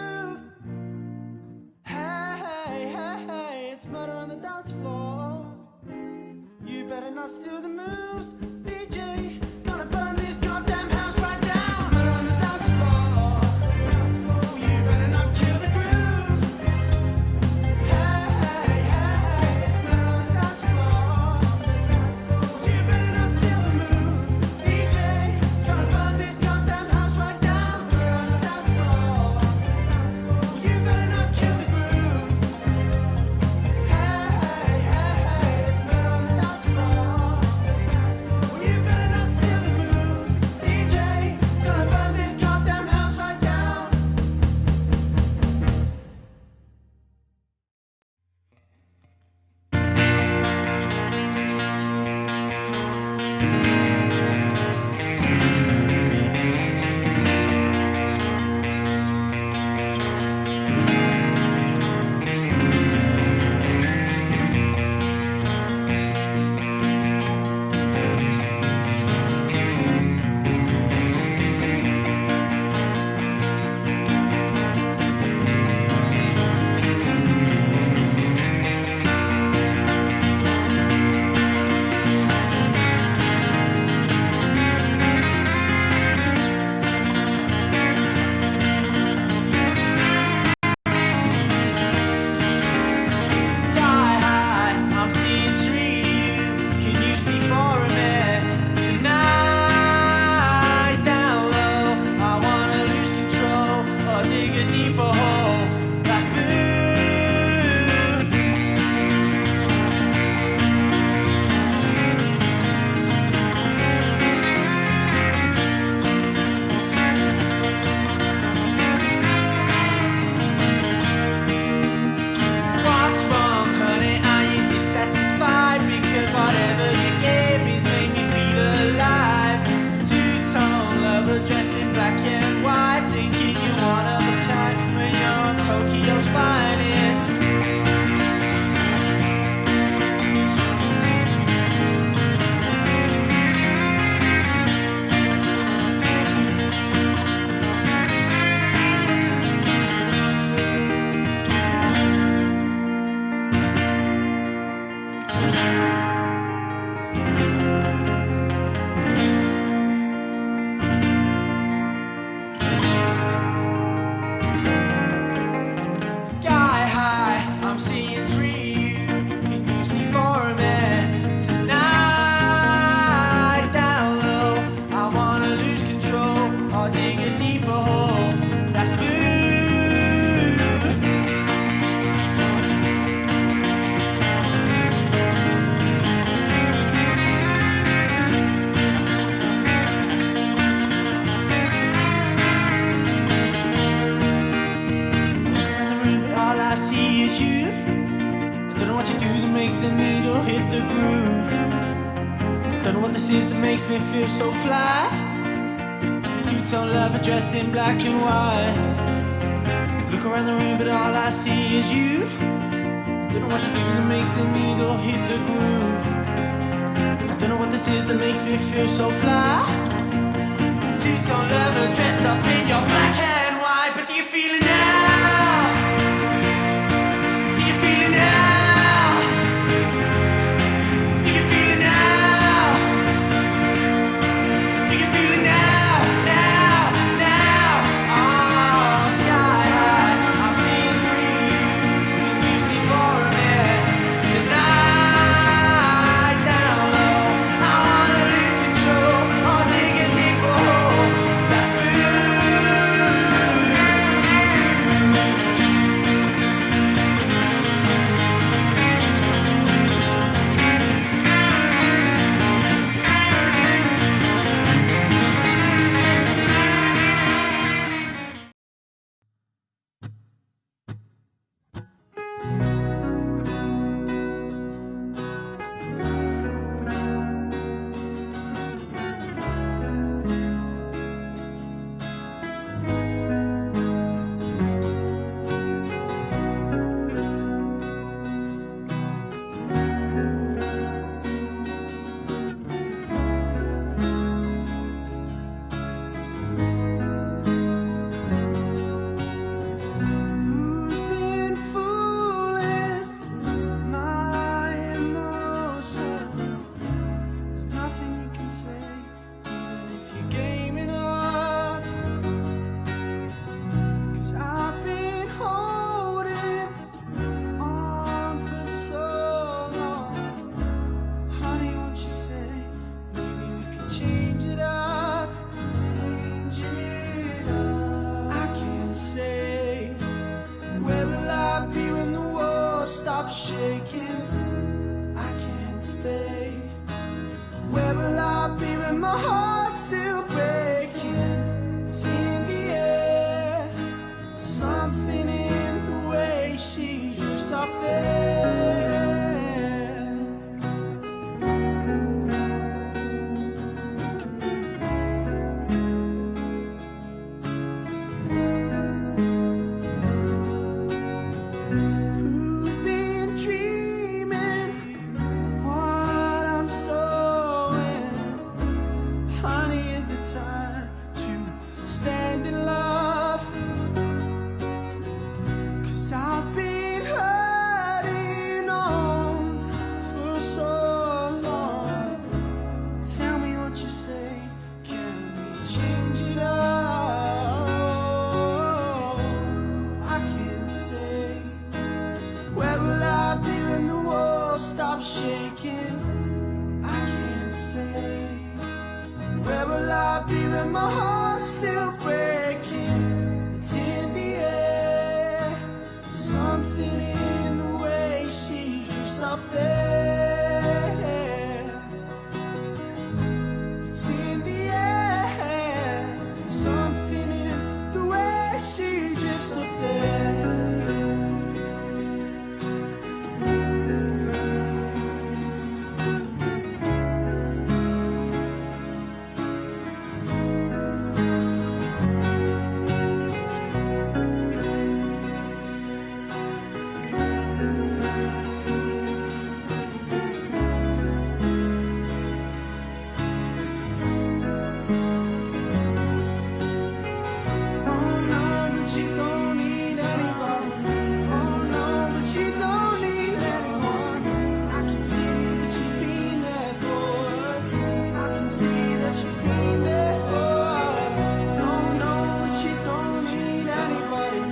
groove. Hey, hey, hey, it's murder on the dance floor. You better not steal the moves, DJ. Gonna burn this goddamn house right down. It's murder on the dance floor. You better not kill the groove. Hey, hey, hey, it's murder on the dance floor. You better not steal the moves, DJ. Gonna burn this goddamn house right down. Murder on the dance floor. You better not kill the groove. Hey, hey, hey, it's murder on the dance floor. You better not steal the moves, DJ. Gonna burn this goddamn house right down. Sky high, I'm seeing through you. Can you see for a minute? Tonight, down low, I wanna lose control or dig a deeper hole. That's boo. What's wrong, honey? Are you dissatisfied? Because whatever you gave me's made me feel alive. Two-tone lover dressed in black and white, thinking you're one of a kind when you're on Tokyo's finest. Sky high, I'm seeing through you. Can you see for a minute? Tonight, down low, I wanna lose control or dig a deeper hole. That's blue. Look around the room, but all I see is you. I don't know what you do that makes the needle hit the groove. I don't know what this is that makes me feel so fly. Two-tone lover dressed in black and white. Look around the room, but all I see is you. I don't know what you do that makes the needle hit the groove. I don't know what this is that makes me feel so fly. Two-tone lover dressed up in your black and white. But do you feel it now? Do you feel it now? Do you feel it now? Do you feel it now? Now, now. Oh, sky high, I'm seeing through you. Can you see for a minute? Tonight, down low, I wanna lose control or dig a deeper hole. That's blue. shaking. I can't stay. Where will I be when my heart's still breaking? It's in the air. Something in the way she drifts up there. Who's been dreaming what I'm sowing? Honey, is it time to stand in love? 'Cause I've been hurting on for so long. Tell me what you say, can we change it up? I can't say. Where will I be when the world stops shaking? I can't say. Where will I be when my heart's still breaking? It's in the air. Something in the way she drifts up there. It's in the air. Something in the way she drifts up there. Oh no, but you don't need anybody. Oh no, but you don't need anyone. I can see that you've been there for us. I can see that you've been there for us. Oh no, but you don't need anybody.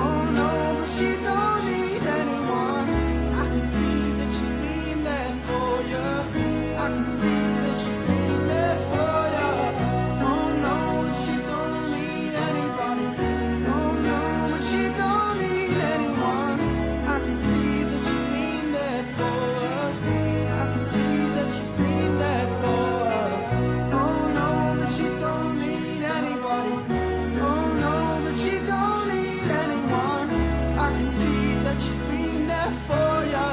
Oh no, but you don't need anyone. I can see that you've been there for you. I can see that you've been there for you. Oh no, but you don't need anybody. Oh no, but you don't need anyone. I can see that you've been there for us. I can see that you've been there for us. Oh no, but you don't need anybody. Oh no, but you don't need anyone. I can see that you've been there for you.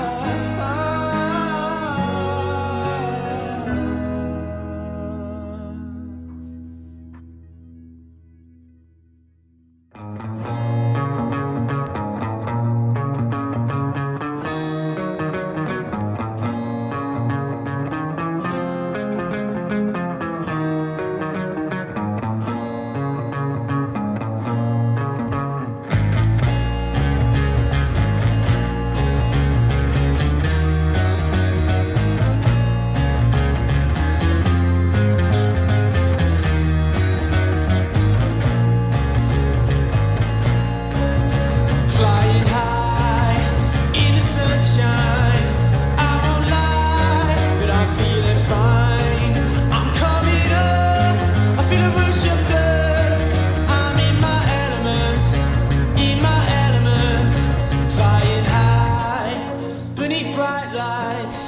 Flying high in the sunshine, I won't lie, but I'm feeling fine. I'm coming up, I feel a rush of blood. I'm in my element, flying high beneath bright lights.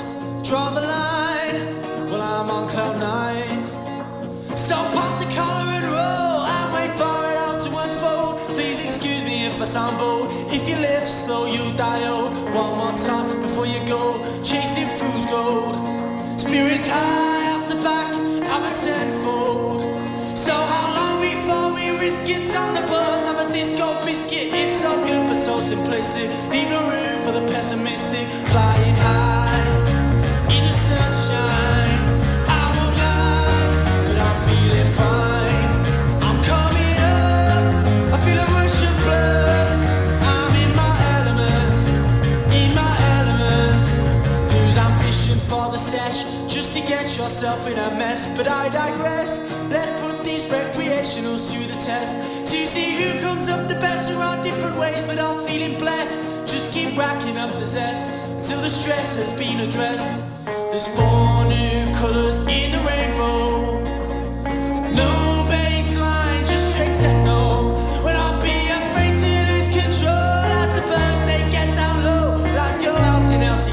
Draw the line, well I'm on cloud nine. So pop the collar and roll, and wait for it all to unfold. Please excuse me if I sound bold. If you live slow, you die old. One more time before you go, chasing fool's gold. Spirits high off the back of a tenfold. So how long before we risk it on the buzz of a disco biscuit? It's so good but so simplistic. Leave no room for the pessimistic. Flying high in the sunshine, I won't lie, but I'm feeling fine. I'm coming up, I feel a rush of blood. I'm in my element, lose ambition for the sesh, just to get yourself in a mess. But I digress, let's put these recreationals to the test, to see who comes up the best. There are different ways, but I'm feeling blessed. Just keep racking up the zest until the stress has been addressed. There's 4 new colours in the rainbow. No baseline, just straight techno. When I'll be afraid to lose control as the birds they get down low. Lights go out in LT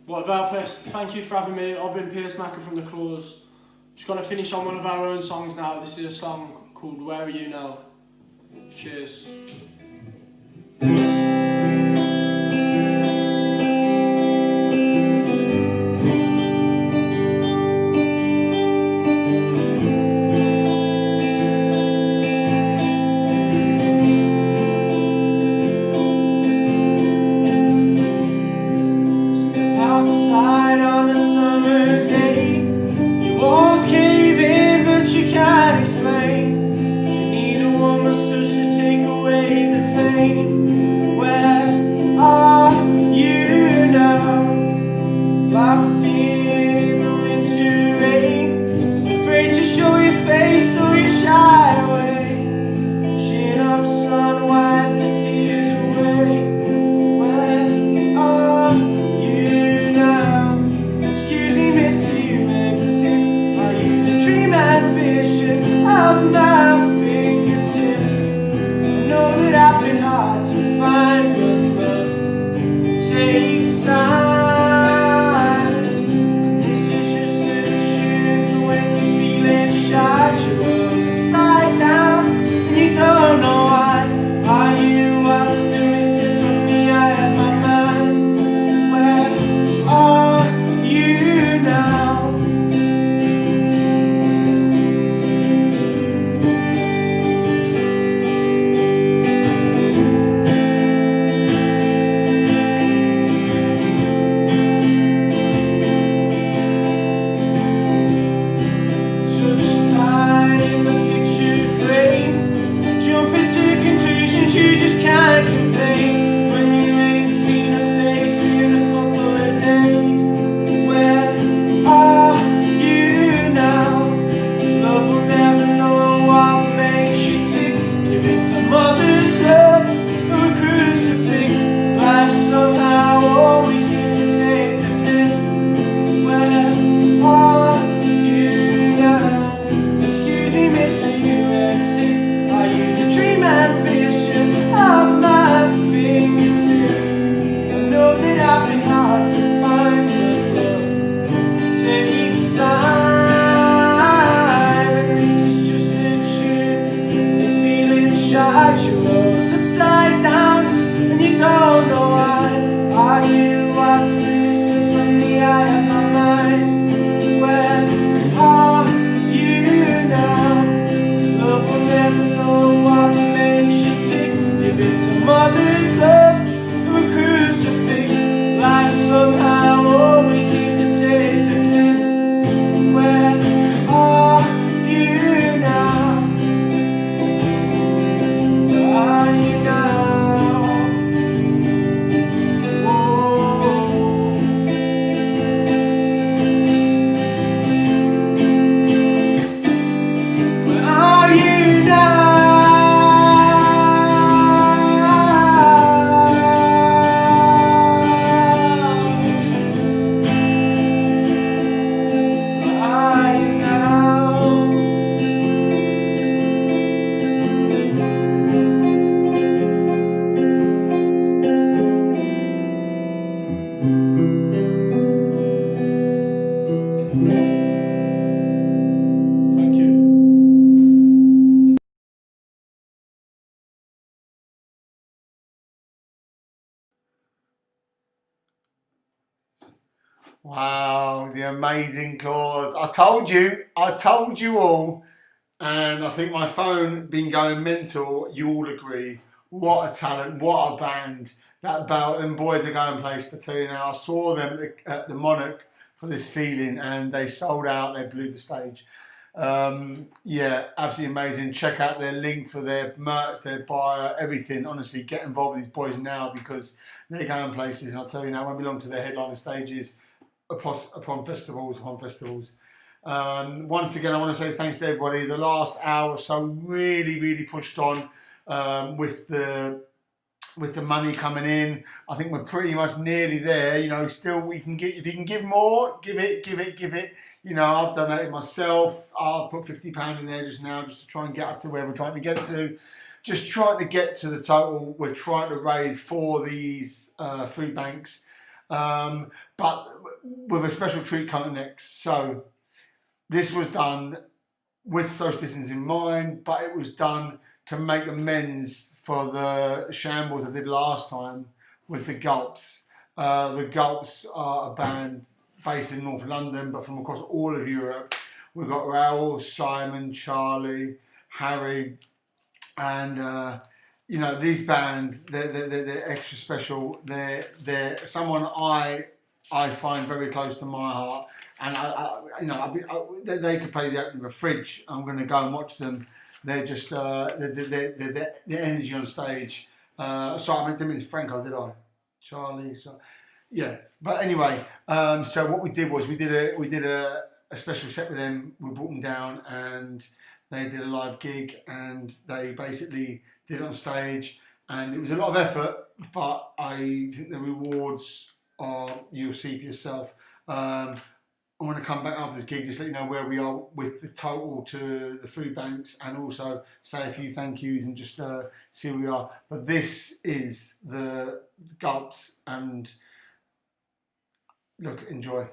What about Fest? Thank you for having me. I've been Piers Macker from the Cluase. Just going to finish on one of our own songs now. This is a song called Where Are You Now? Cheers. Outside on a summer day, your walls cave in, but you can't explain. But you need a woman's touch to take away the pain. Where are you now? Locked in the winter rain, afraid to show your face, so you shy away. Chin up, sun, wipe the tears away. Where are you now? Excuse me, miss, do you exist? Are you the dream and vision of my fingertips? I know that I've been hard to find, but love takes time. And this is just a tune for when you're feeling shy. Your world's upside down and you don't know why. Are you what's been missing from the eye of my mind? Where are you now? Touch tight in the picture frame, jumping to conclusions you just can't contain. When you ain't seen a face in a couple of days. Where are you now? Love will never know what makes you tick. If it's a mother's love or a crucifix, life somehow always seems to take the piss. Where are you now? Excuse me, mister, you exist. Are you the dream and vision of my fingertips? I know that I've been hard to find, but love takes time. And this is just a tune. You're feeling shy, your world's upside down, and you don't know why. Are you what's been missing from the eye of my mind? Where are you now? Love will never know what makes you tick. If it's a mother's love or a crucifix, life somehow always seems to take the piss. Where are you now? Where are you now? Whoa. Where are you now? Where are you now? Thank you. Wow, the amazing Claus. I told you all, and I think my phone been going mental. You all agree. What a talent, what a band. That belt, them boys are going place to tell you now. I saw them at the Monarch for this feeling, and they sold out, they blew the stage. Yeah, absolutely amazing. Check out their link for their merch, their bio, everything. Honestly, get involved with these boys now because they're going places, and I'll tell you now, I won't be long to their headliner stages upon festivals. Once again, I want to say thanks to everybody. The last hour or so really pushed on with the money coming in. I think we're pretty much nearly there. You know, still we can get, if you can give more, give it. You know, I've donated myself. I've put £50 in there just now, just to try and get up to where we're trying to get to. Just trying to get to the total we're trying to raise for these food banks. but with a special treat coming next. So this was done with social distancing in mind, but it was done to make amends for the shambles I did last time with the Gulps. The Gulps are a band based in North London, but from across all of Europe. We've got Raoul, Simon, Charlie, Harry, and these bands, they're extra special. They're someone I find very close to my heart, and they could play the opening of a fridge. I'm going to go and watch them. They're just the energy on stage. Sorry, I didn't mean Franco, did I? Charlie. So yeah, but anyway, so what we did was we did a special set with them. We brought them down and they did a live gig and they basically did it on stage, and it was a lot of effort, but I think the rewards are, you'll see for yourself. I'm going to come back after this gig, just let you know where we are with the total to the food banks, and also say a few thank yous and just see where we are. But this is the Gulps, and look, enjoy.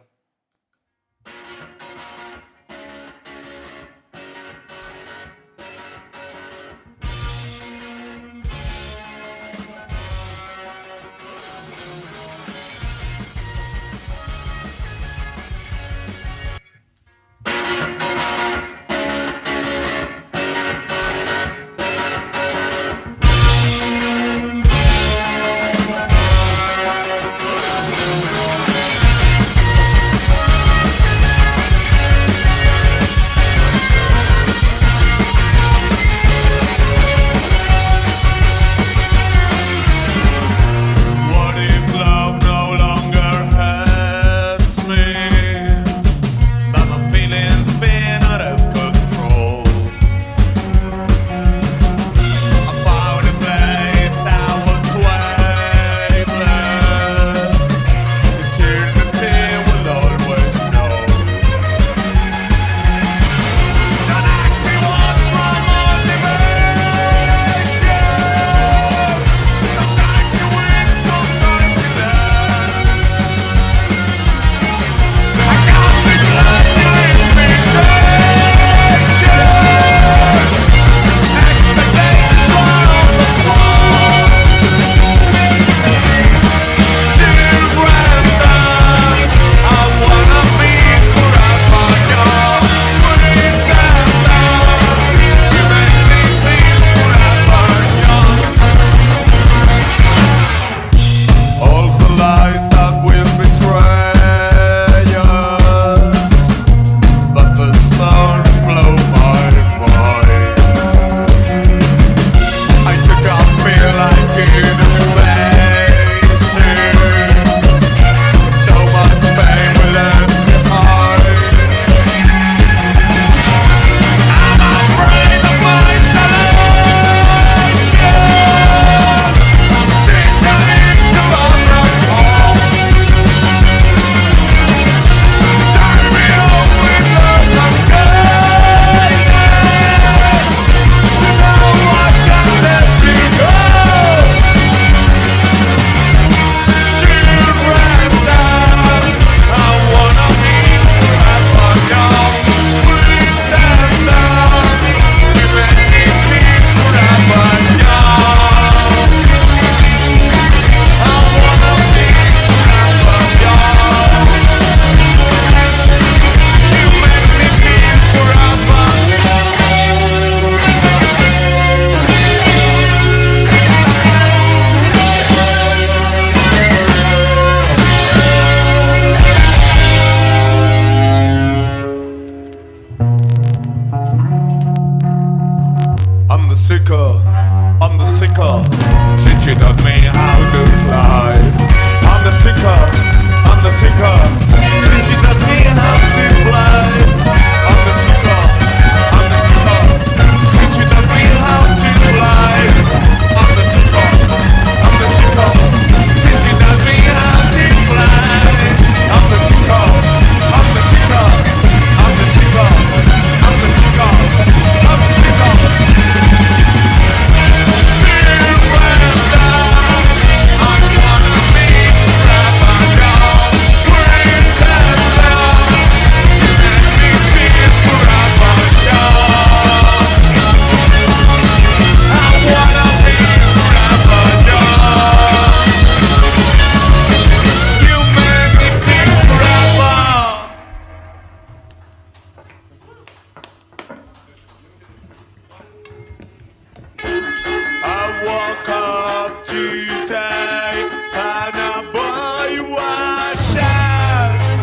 today, and a boy was shot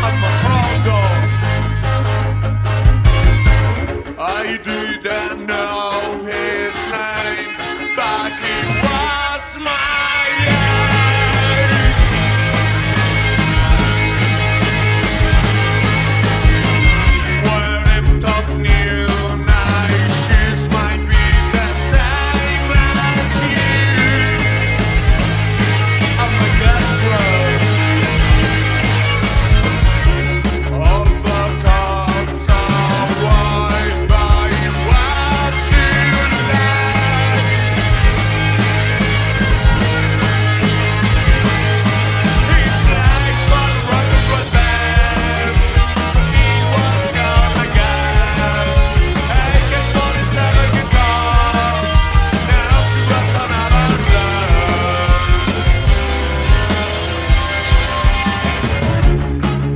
at my front door. I didn't know his name, but he was my age. Wearing top new night shoes might be the same as you. I'm a gut all the cops are wide by what you like. He's like one rock and band. He was gonna go. AK-47 guitar. Now he runs on our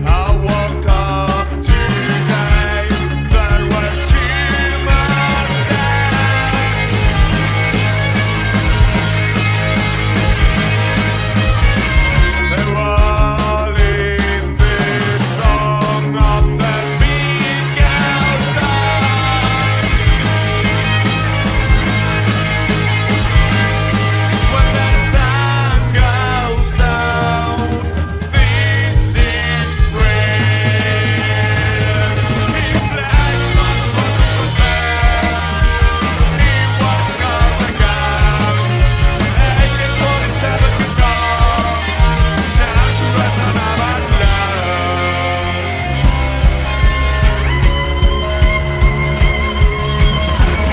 I woke up today, there were too much deaths. They were all in this song of the big outside. When the sun goes down, this is spring. He black was bad. He was gonna go. AK-47 guitar. Now to rest on our land. He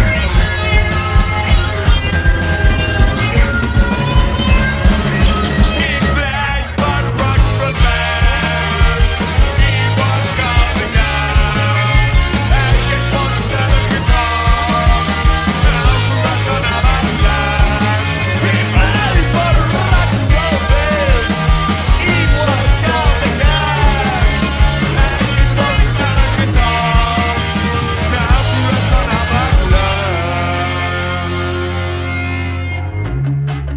played for rock and band. He was gonna go. AK-47 guitar. Now to rest on our land. He played for rock and roll band. He was gonna go. AK-47 guitar. Now to rest on our land.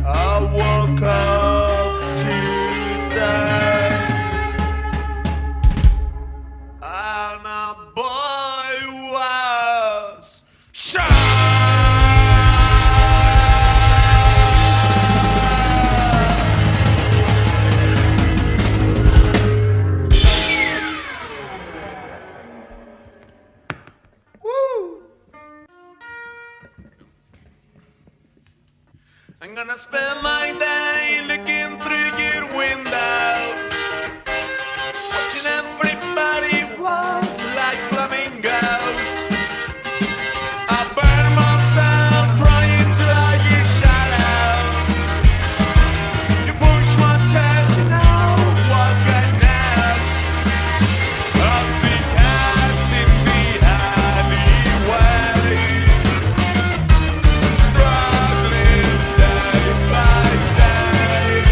I woke up today, and a boy was shot. Woo! I'm gonna spend my day looking through your window, watching everybody walk like flamingos. I burn myself trying to hide your shadow. You push my chest, you know what got next. Of the cats in the alleyways, struggling day by day.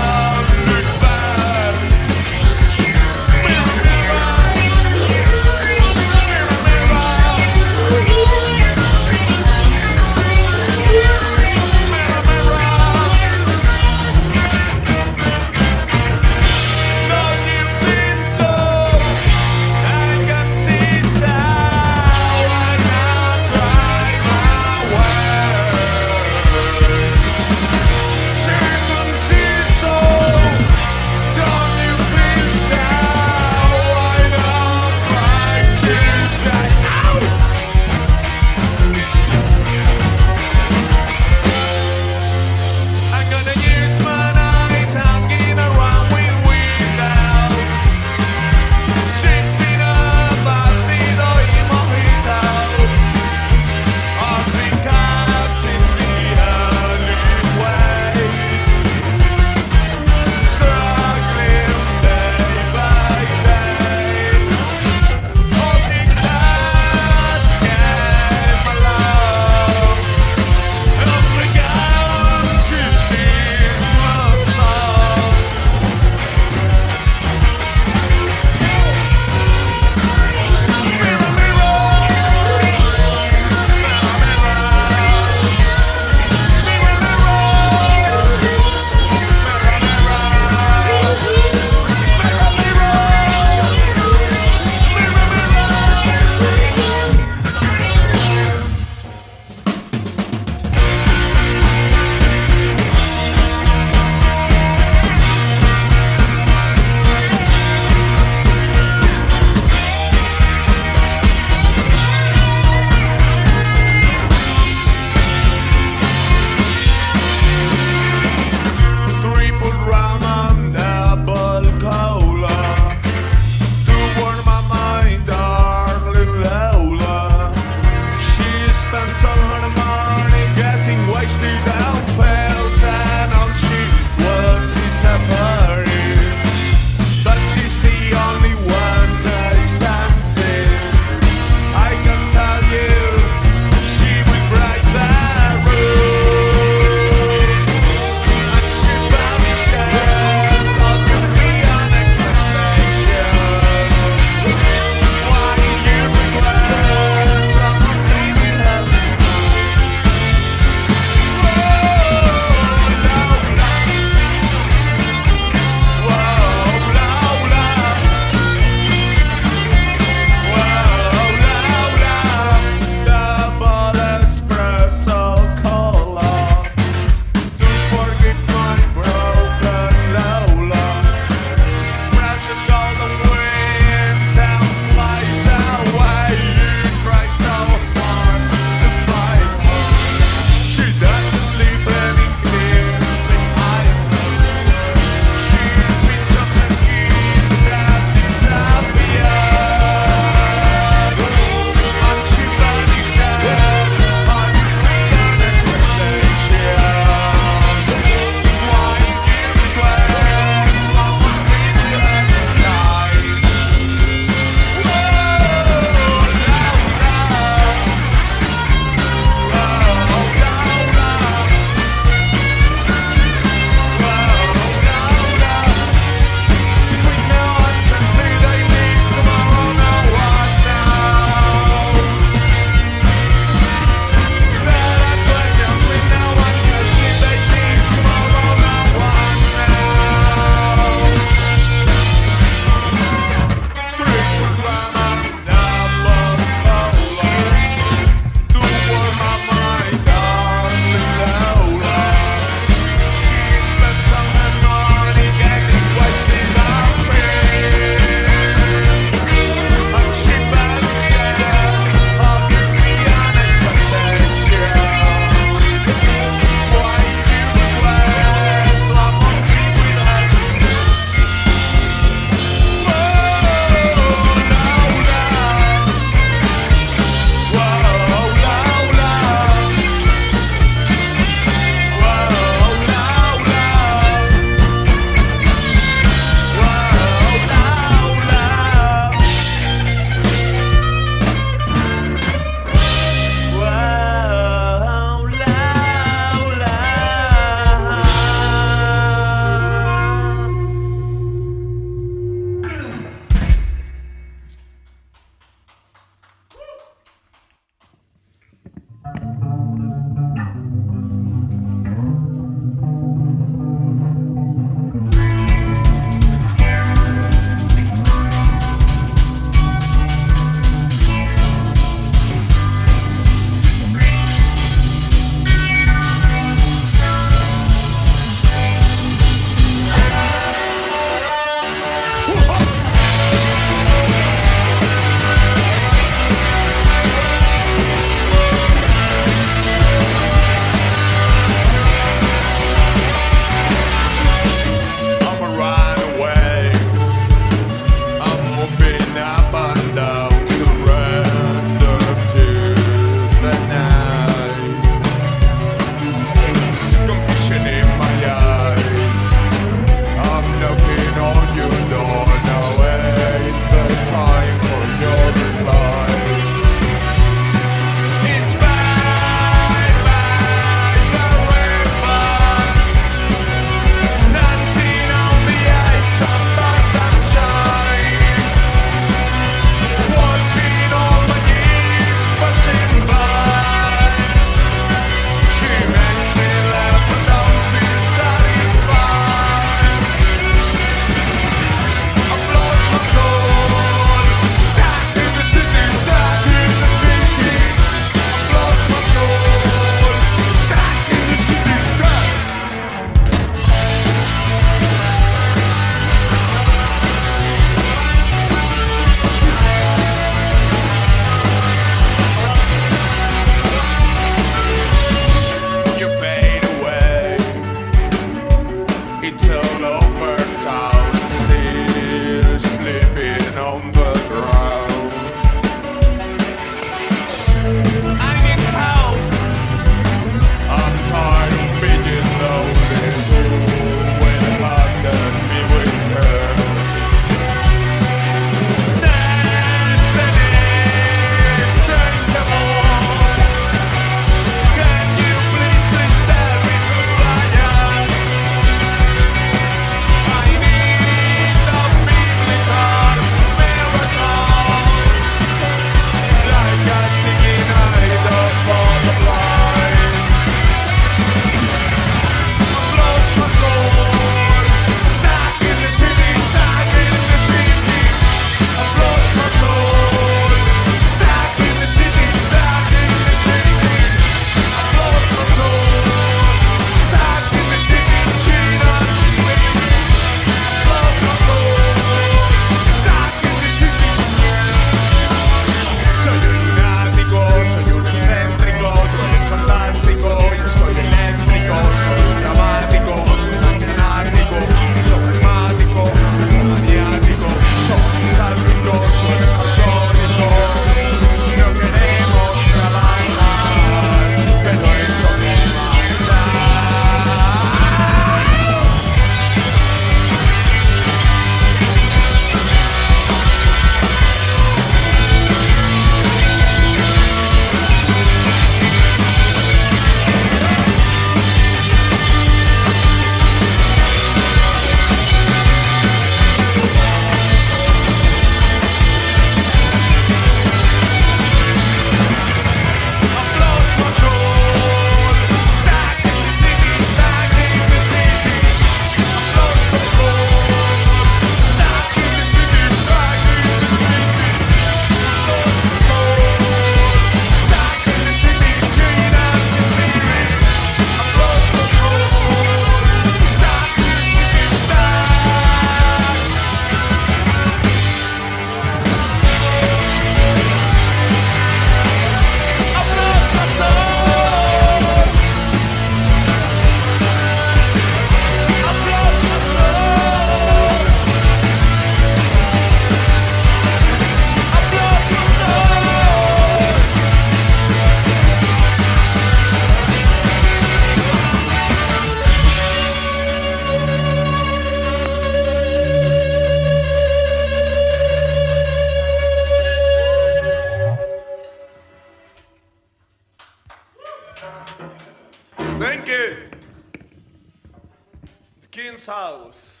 begins house.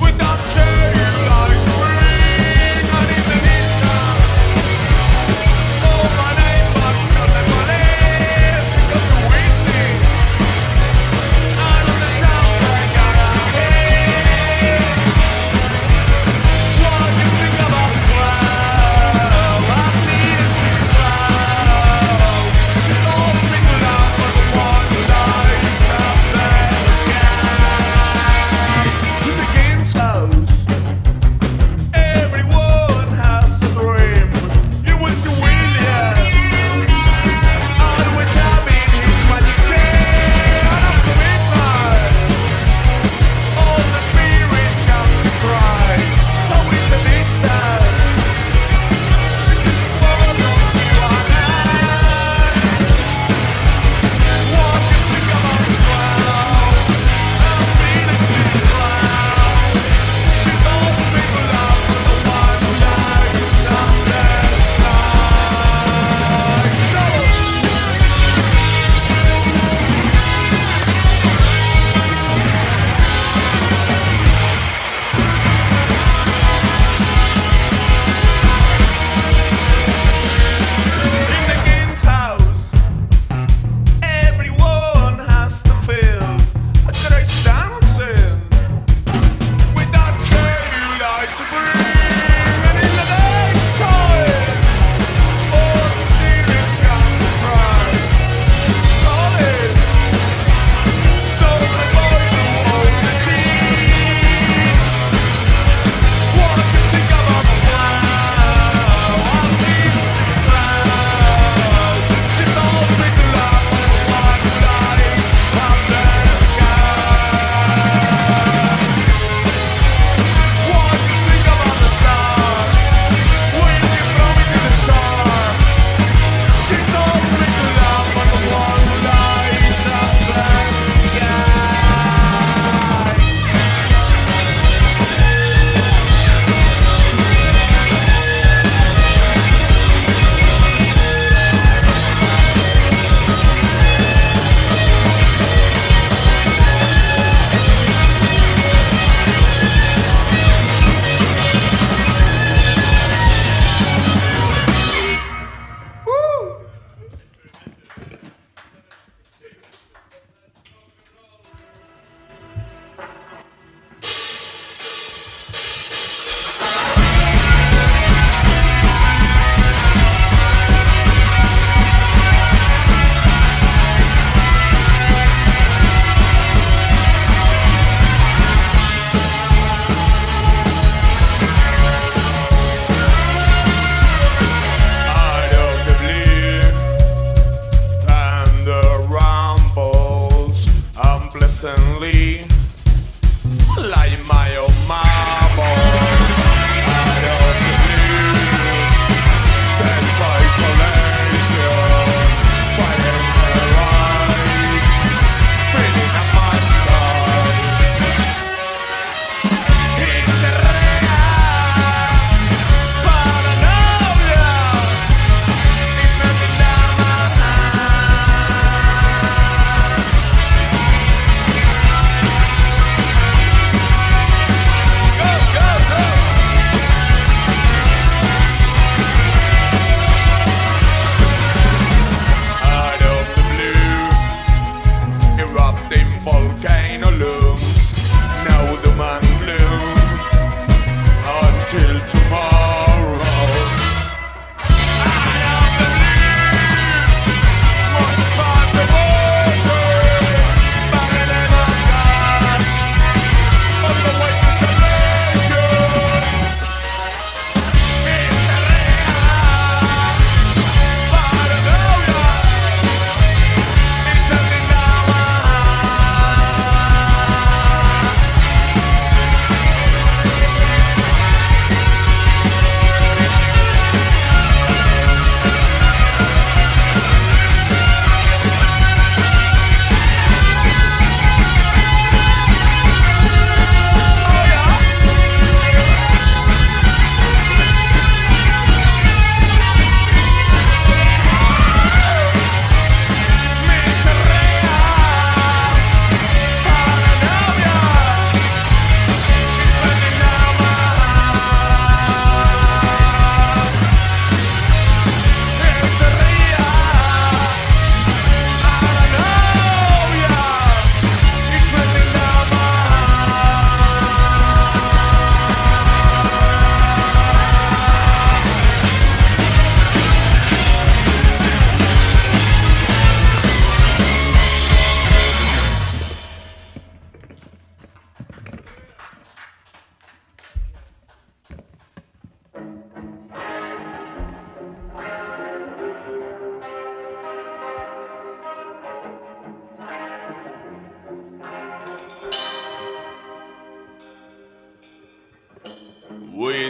We got to like ring, and in the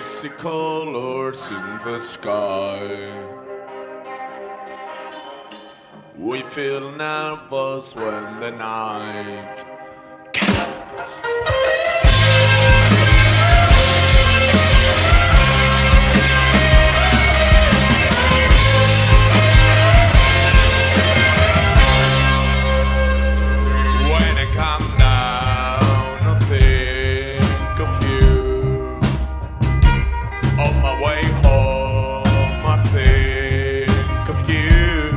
see colors in the sky. We feel nervous when the night when I come down, I think of you. On my way home, I think of you.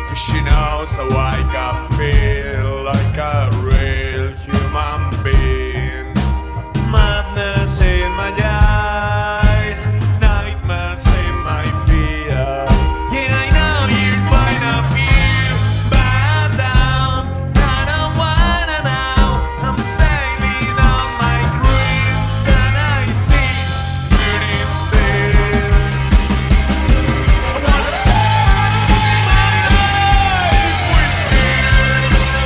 'Cause she knows how I can feel like a real human being. Madness in my eyes, nightmares in my fear. Yeah, I know you're point of view, but down, I don't wanna know. I'm sailing on my dreams and I see beauty there. I wanna spend my life with you.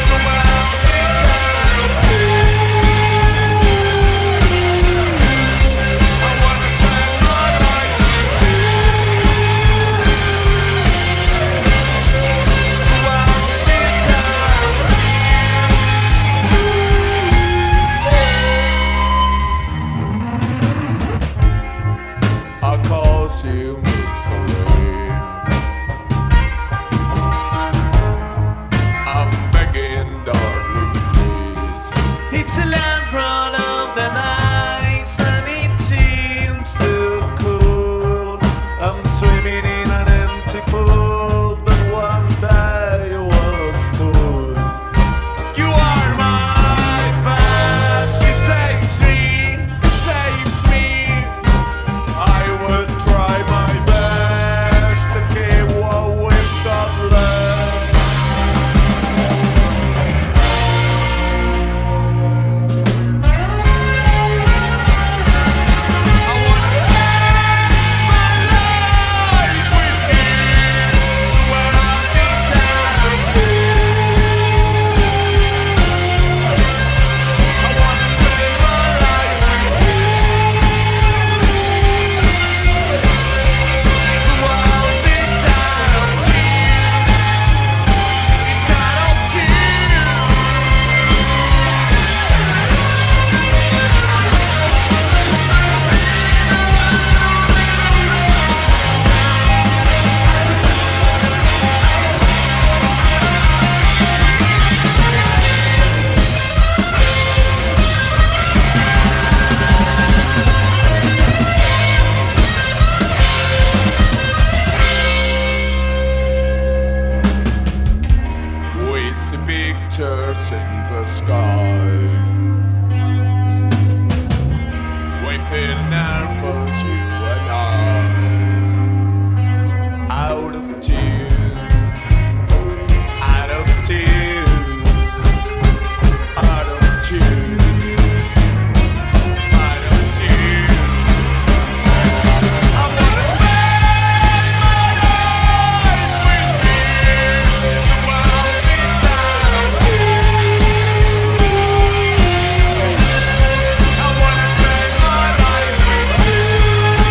The world is empty. I wanna spend my life with you. The world is empty. I cause you misery. I'm begging, darling, please. It's a land full of the nights and it seems too cool. I'm swimming in an empty pool, but one day I was full. You are my fancy, saves me. I will try my best to keep what we've got left. I wanna spend my life with you, where I'll be empty. I wanna spend my life with you. The world is empty. It's out of you. We see pictures in the sky. We feel nervous, you and I. Out of tune, out of tune, out of tune, out of tune. I wanna spend my life with you. The world is empty. I wanna spend my life with you.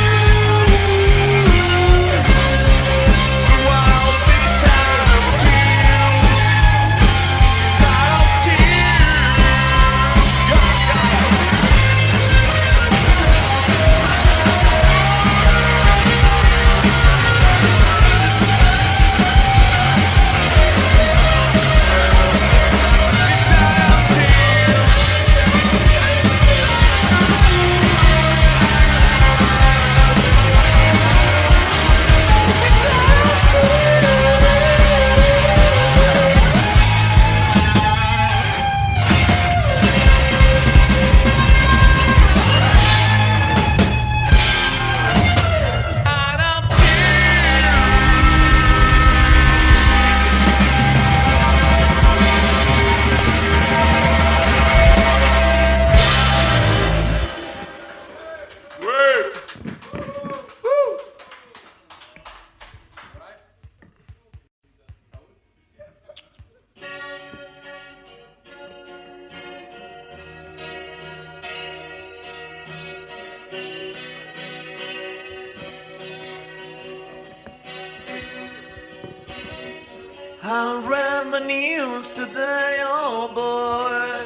I read the news today, oh boy,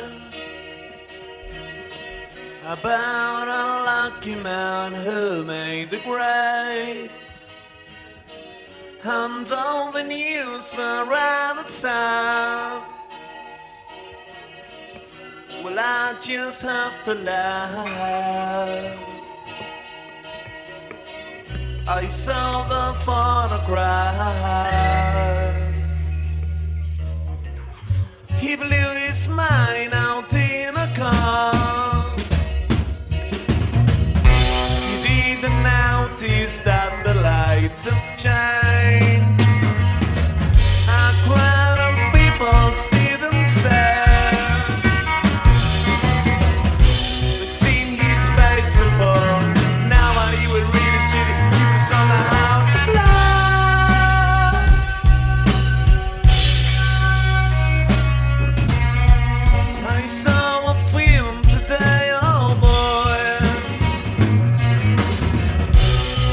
about a lucky man who made the grade. And though the news were out of town, well, I just have to laugh. I saw the photograph. He blew his mind out in a car. He didn't notice that the lights have changed. A crowd of people stood and stared. They'd seen his face before. Now he would really see it. He was on the house of love. I saw a film today, oh boy.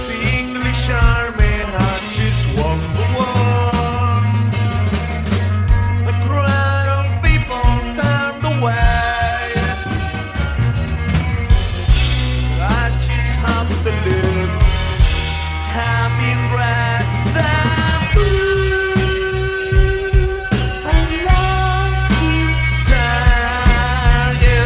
The English army had just won the war. A crowd of people turned away. I just had to look, having read that book. I love to tell you.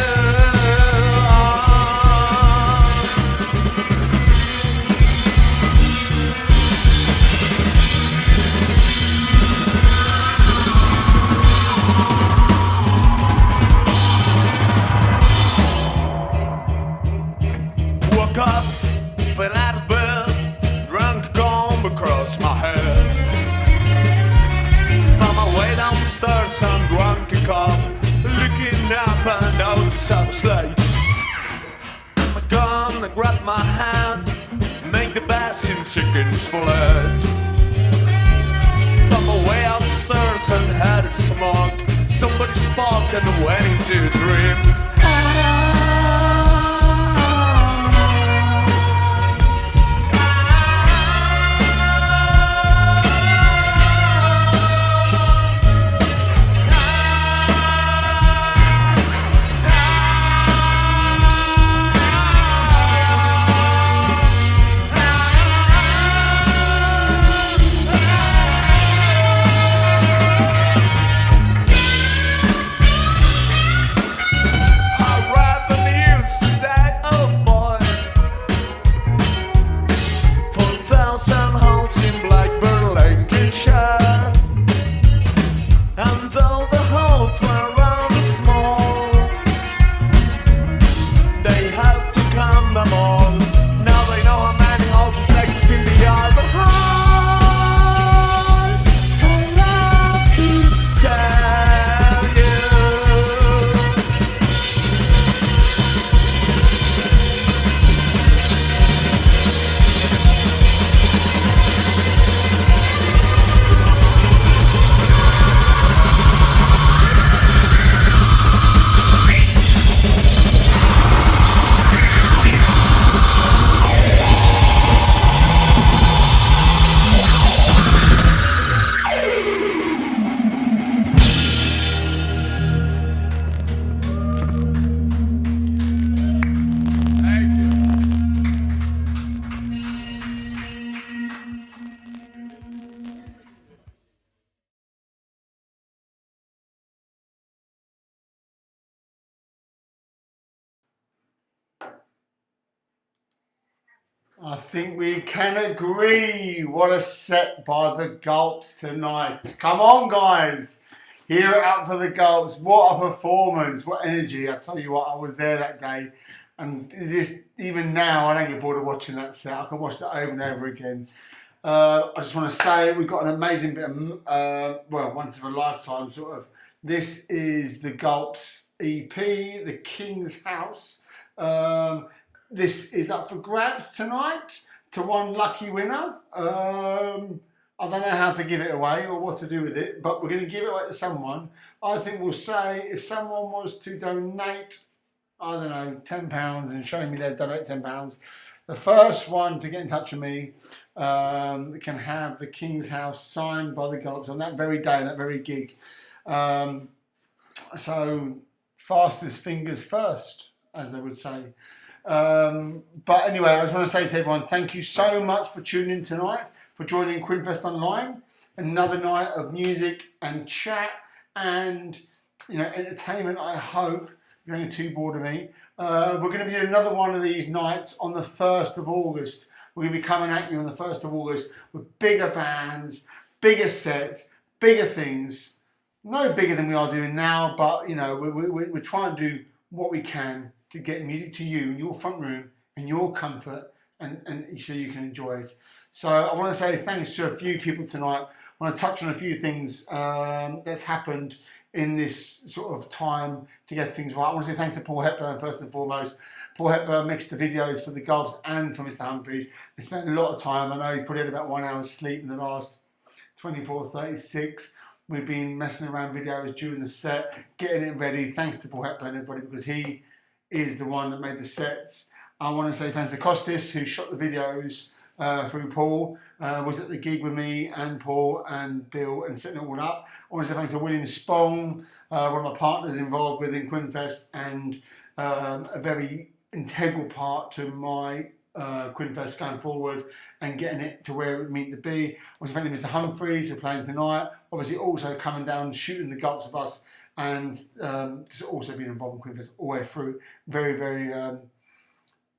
Woke up, fell out of bed, drunk comb across my head. Found my way down the stairs and drunk a cup, looking up and noticed I was late. My gun, I grabbed my hand, make the best in seconds for it. Found my way upstairs and had a smoke. Somebody spoke and I went into a dream. I read the news today, oh boy. 4,000 homes in Blackburn, Lancashire. And though the homes were rather small, they had to count them all. Now they know how many houses they can fit in the yard. But I love to tell you. I think we can agree. What a set by the Gulps tonight. Come on, guys. Hear it out for the Gulps. What a performance. What energy. I tell you what, I was there that day. And just, even now, I don't get bored of watching that set. I can watch that over and over again. I just want to say we've got an amazing bit of, well, once of a lifetime sort of. This is the Gulps EP, The King's House. This is up for grabs tonight to one lucky winner. I don't know how to give it away or what to do with it, but we're going to give it away to someone. I think we'll say if someone was to donate, I don't know, £10 and show me they've donated £10, the first one to get in touch with me can have the King's House signed by the Gulps on that very day, that very gig. So fastest fingers first, as they would say. But anyway, I just want to say to everyone, thank you so much for tuning in tonight, for joining Quinnfest Online. Another night of music and chat and, you know, entertainment, I hope. You're only too bored of me. We're going to do another one of these nights on the 1st of August. We're going to be coming at you on the 1st of August with bigger bands, bigger sets, bigger things. No bigger than we are doing now, but, you know, we're trying to do what we can to get music to you in your front room, in your comfort, and so you can enjoy it. So I want to say thanks to a few people tonight. I want to touch on a few things that's happened in this sort of time to get things right. I want to say thanks to Paul Hepburn first and foremost. Paul Hepburn mixed the videos for the Gulps and for Mr. Humphries. He spent a lot of time. I know he's probably had about 1 hour's sleep in the last 24, 36. We've been messing around videos during the set, getting it ready. Thanks to Paul Hepburn, everybody, because he is the one that made the sets. I want to say thanks to Costis, who shot the videos through Paul, was at the gig with me and Paul and Bill and setting it all up. I want to say thanks to William Spong, one of my partners involved within Quinnfest, and a very integral part to my Quinnfest going forward and getting it to where it would need to be. I want to thank Mr. Humphries, who's playing tonight, obviously also coming down, shooting the Gulps with us, and has also been involved in Quinnfest all the way through. Very, very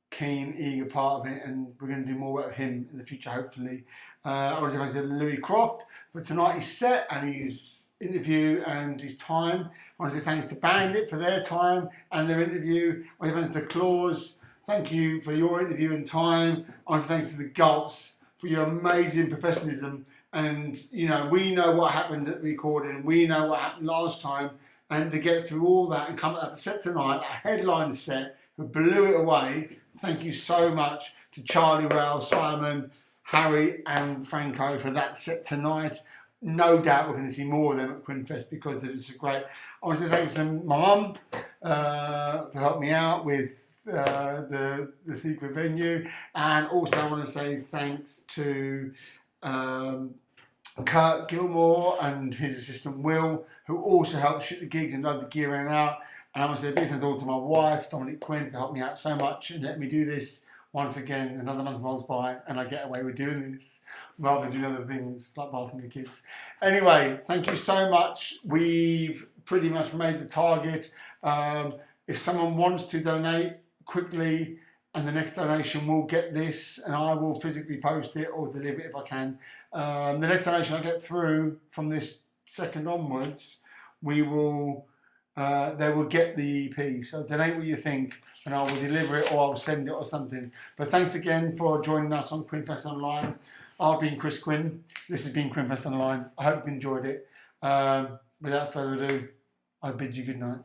keen, eager part of it, and we're going to do more work with him in the future, hopefully. I want to thank Louis Croft for tonight's set and his interview and his time. I want to say thanks to Bandit for their time and their interview. I want to thank to Cluase. Thank you for your interview and time. I want to thank to the Gulps for your amazing professionalism. And, you know, we know what happened at the recording, and we know what happened last time. And to get through all that and come up with a set tonight, a headline set, who blew it away. Thank you so much to Charlie, Rail, Simon, Harry and Franco for that set tonight. No doubt we're going to see more of them at Quinnfest because it is great. I want to say thanks to my mum for helping me out with the secret venue, and also I want to say thanks to Kurt Gilmore and his assistant Will, who also helped shoot the gigs and load the gear in and out. And I want to say business all to my wife, Dominic Quinn, for helping me out so much and let me do this once again. Another month rolls by and I get away with doing this rather than doing other things like bathing the kids. Anyway, thank you so much. We've pretty much made the target. If someone wants to donate quickly, and the next donation will get this, and I will physically post it or deliver it if I can. The next donation I get through from this second onwards, we will. They will get the EP. So donate what you think, and I will deliver it or I'll send it or something. But thanks again for joining us on Quinnfest Online. I've been Chris Quinn. This has been Quinnfest Online. I hope you enjoyed it. Without further ado, I bid you good night.